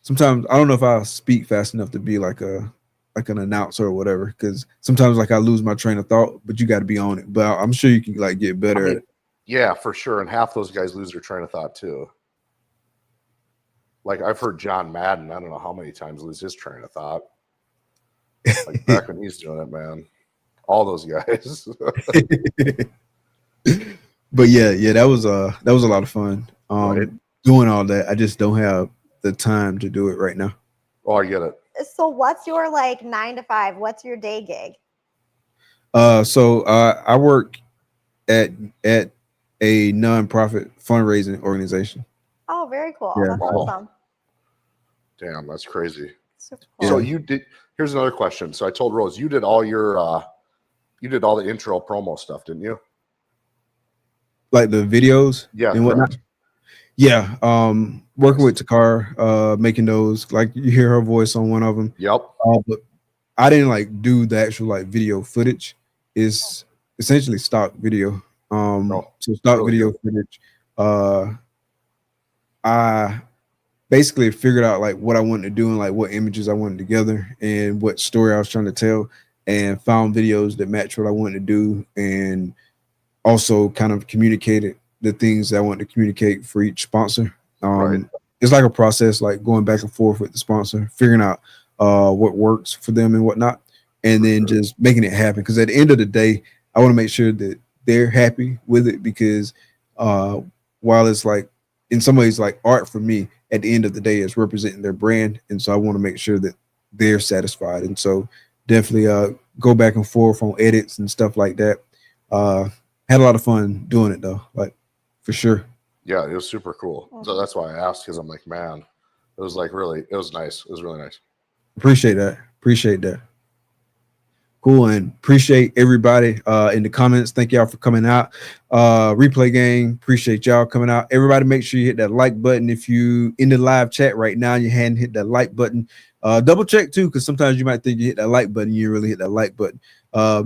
sometimes I don't know if I'll speak fast enough to be like an announcer or whatever. Because sometimes like I lose my train of thought, but you got to be on it. But I'm sure you can like get better at it. Yeah, for sure. And half those guys lose their train of thought too. Like I've heard John Madden, I don't know how many times lose his train of thought. Like back when he's doing it, man. All those guys. But yeah, that was a lot of fun. Doing all that. I just don't have the time to do it right now. Oh, I get it. So what's your like 9 to 5? What's your day gig? So I work at a nonprofit fundraising organization. Oh, very cool. Yeah. That's awesome. Damn, that's crazy. Super cool. So you did. Here's another question. So I told Rose, you did all your, you did all the intro promo stuff, didn't you? Like the videos, and whatnot. Correct. Yeah, working with Takar, making those. Like you hear her voice on one of them. Yep. But I didn't like do the actual like video footage. It's essentially stock video. So stock video footage. I basically figured out like what I wanted to do and like what images I wanted together and what story I was trying to tell, and found videos that match what I wanted to do, and also kind of communicated the things that I wanted to communicate for each sponsor. It's like a process, like going back and forth with the sponsor, figuring out what works for them and whatnot, and then just making it happen. Because at the end of the day, I want to make sure that they're happy with it, because while it's like in some ways like art for me, at the end of the day it's representing their brand, and so I want to make sure that they're satisfied. And so definitely go back and forth on edits and stuff like that. Had a lot of fun doing it though, like for sure. Yeah, it was super cool. So that's why I asked, because I'm like, man, it was like really, it was nice. It was really nice. Appreciate that. Cool, and appreciate everybody in the comments. Thank y'all for coming out. Replay gang, appreciate y'all coming out. Everybody make sure you hit that like button. If you in the live chat right now, you hadn't hit that like button, Double check too, because sometimes you might think you hit that like button, you really hit that like button.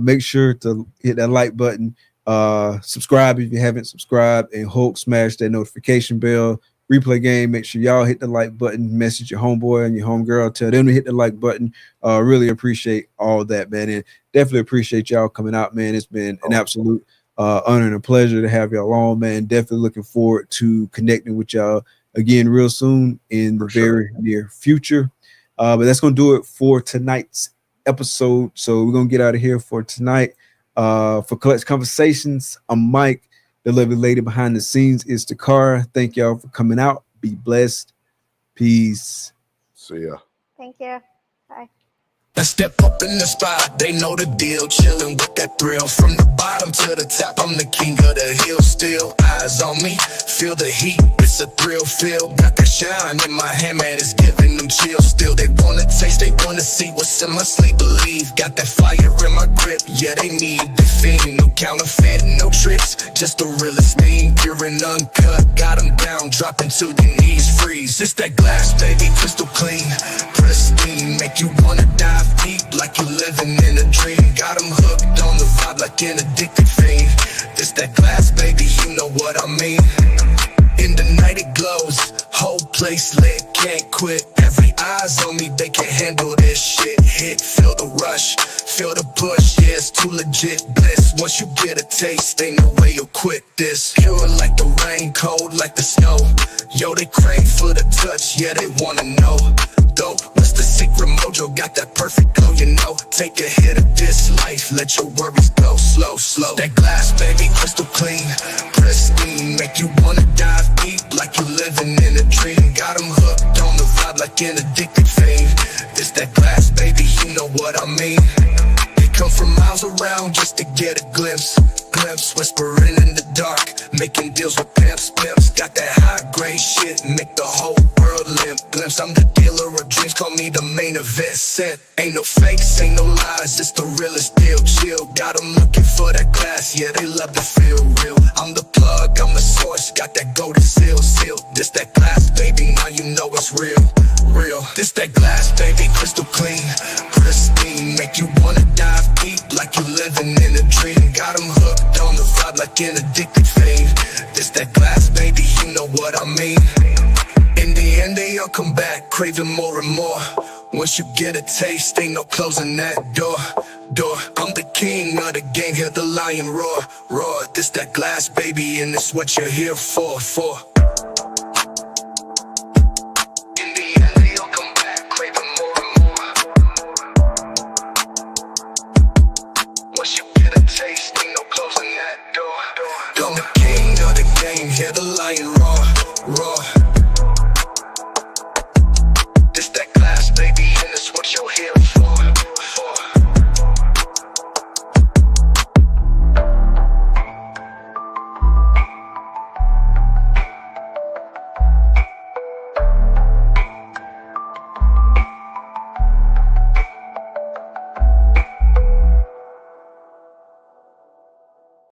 Make sure to hit that like button. Subscribe if you haven't subscribed, and Hulk smash that notification bell. Replay game, make sure y'all hit the like button, message your homeboy and your homegirl, tell them to hit the like button. Really appreciate all that, man, and definitely appreciate y'all coming out, man. It's been an absolute honor and a pleasure to have y'all on, man. Definitely looking forward to connecting with y'all again real soon in the very near future. But that's gonna do it for tonight's episode. So we're gonna get out of here for tonight. For Clutch Conversations, I'm Mike. The lovely lady behind the scenes is Takara. Thank y'all for coming out. Be blessed. Peace. See ya. Thank you. Bye. Let's step up in the spot, they know the deal. Chillin' with that thrill, from the bottom to the top. I'm the king of the hill, still eyes on me, feel the heat, it's a thrill feel. Got that shine in my hand, man, it's giving them chills. Still they wanna taste, they wanna see what's in my sleep. Believe, got that fire in my grip, yeah they need the fiend. No counterfeit, no tricks, just the realest thing. Pure and uncut, got them down, dropping to the knees, freeze. It's that glass, baby, crystal clean, pristine, make you wanna dive deep like you living in a dream. Got them hooked on the vibe like an addicted fiend. This that glass, baby, you know what I mean. In the night it glows, whole place lit, can't quit. Every eyes on me, they can handle this shit. Hit, feel the rush, feel the push, yeah, it's too legit bliss. Once you get a taste, ain't no way you'll quit this. Pure like the rain, cold like the snow. Yo, they crave for the touch, yeah, they wanna know. Though, what's the secret mojo? Got that perfect glow, you know. Take a hit of this life, let your worries go slow, slow. That glass, baby, crystal clean, pristine, make you wanna dive deep like you living in a dream. Got them hooked on the vibe like an addicted fiend. This that glass, baby, you know what I mean. They come from miles around just to get a glimpse. Whispering in the dark, making deals with pimps. Got that high grade shit, make the whole world limp. Glimpse, I'm the dealer of dreams, call me the main event set. Ain't no fakes, ain't no lies, it's the realest deal. Chill, got them looking for that glass, yeah, they love to feel real. I'm the plug, I'm the source, got that golden seal. This that glass, baby, now you know it's real. This that glass, baby, crystal clean, pristine, make you wanna dive deep like you living in a dream. Got them hooked on the vibe like an addicted fiend. This that glass, baby, you know what I mean. In the end, they all come back, craving more and more. Once you get a taste, ain't no closing that door. I'm the king of the game, hear the lion roar. This that glass, baby, and it's what you're here for.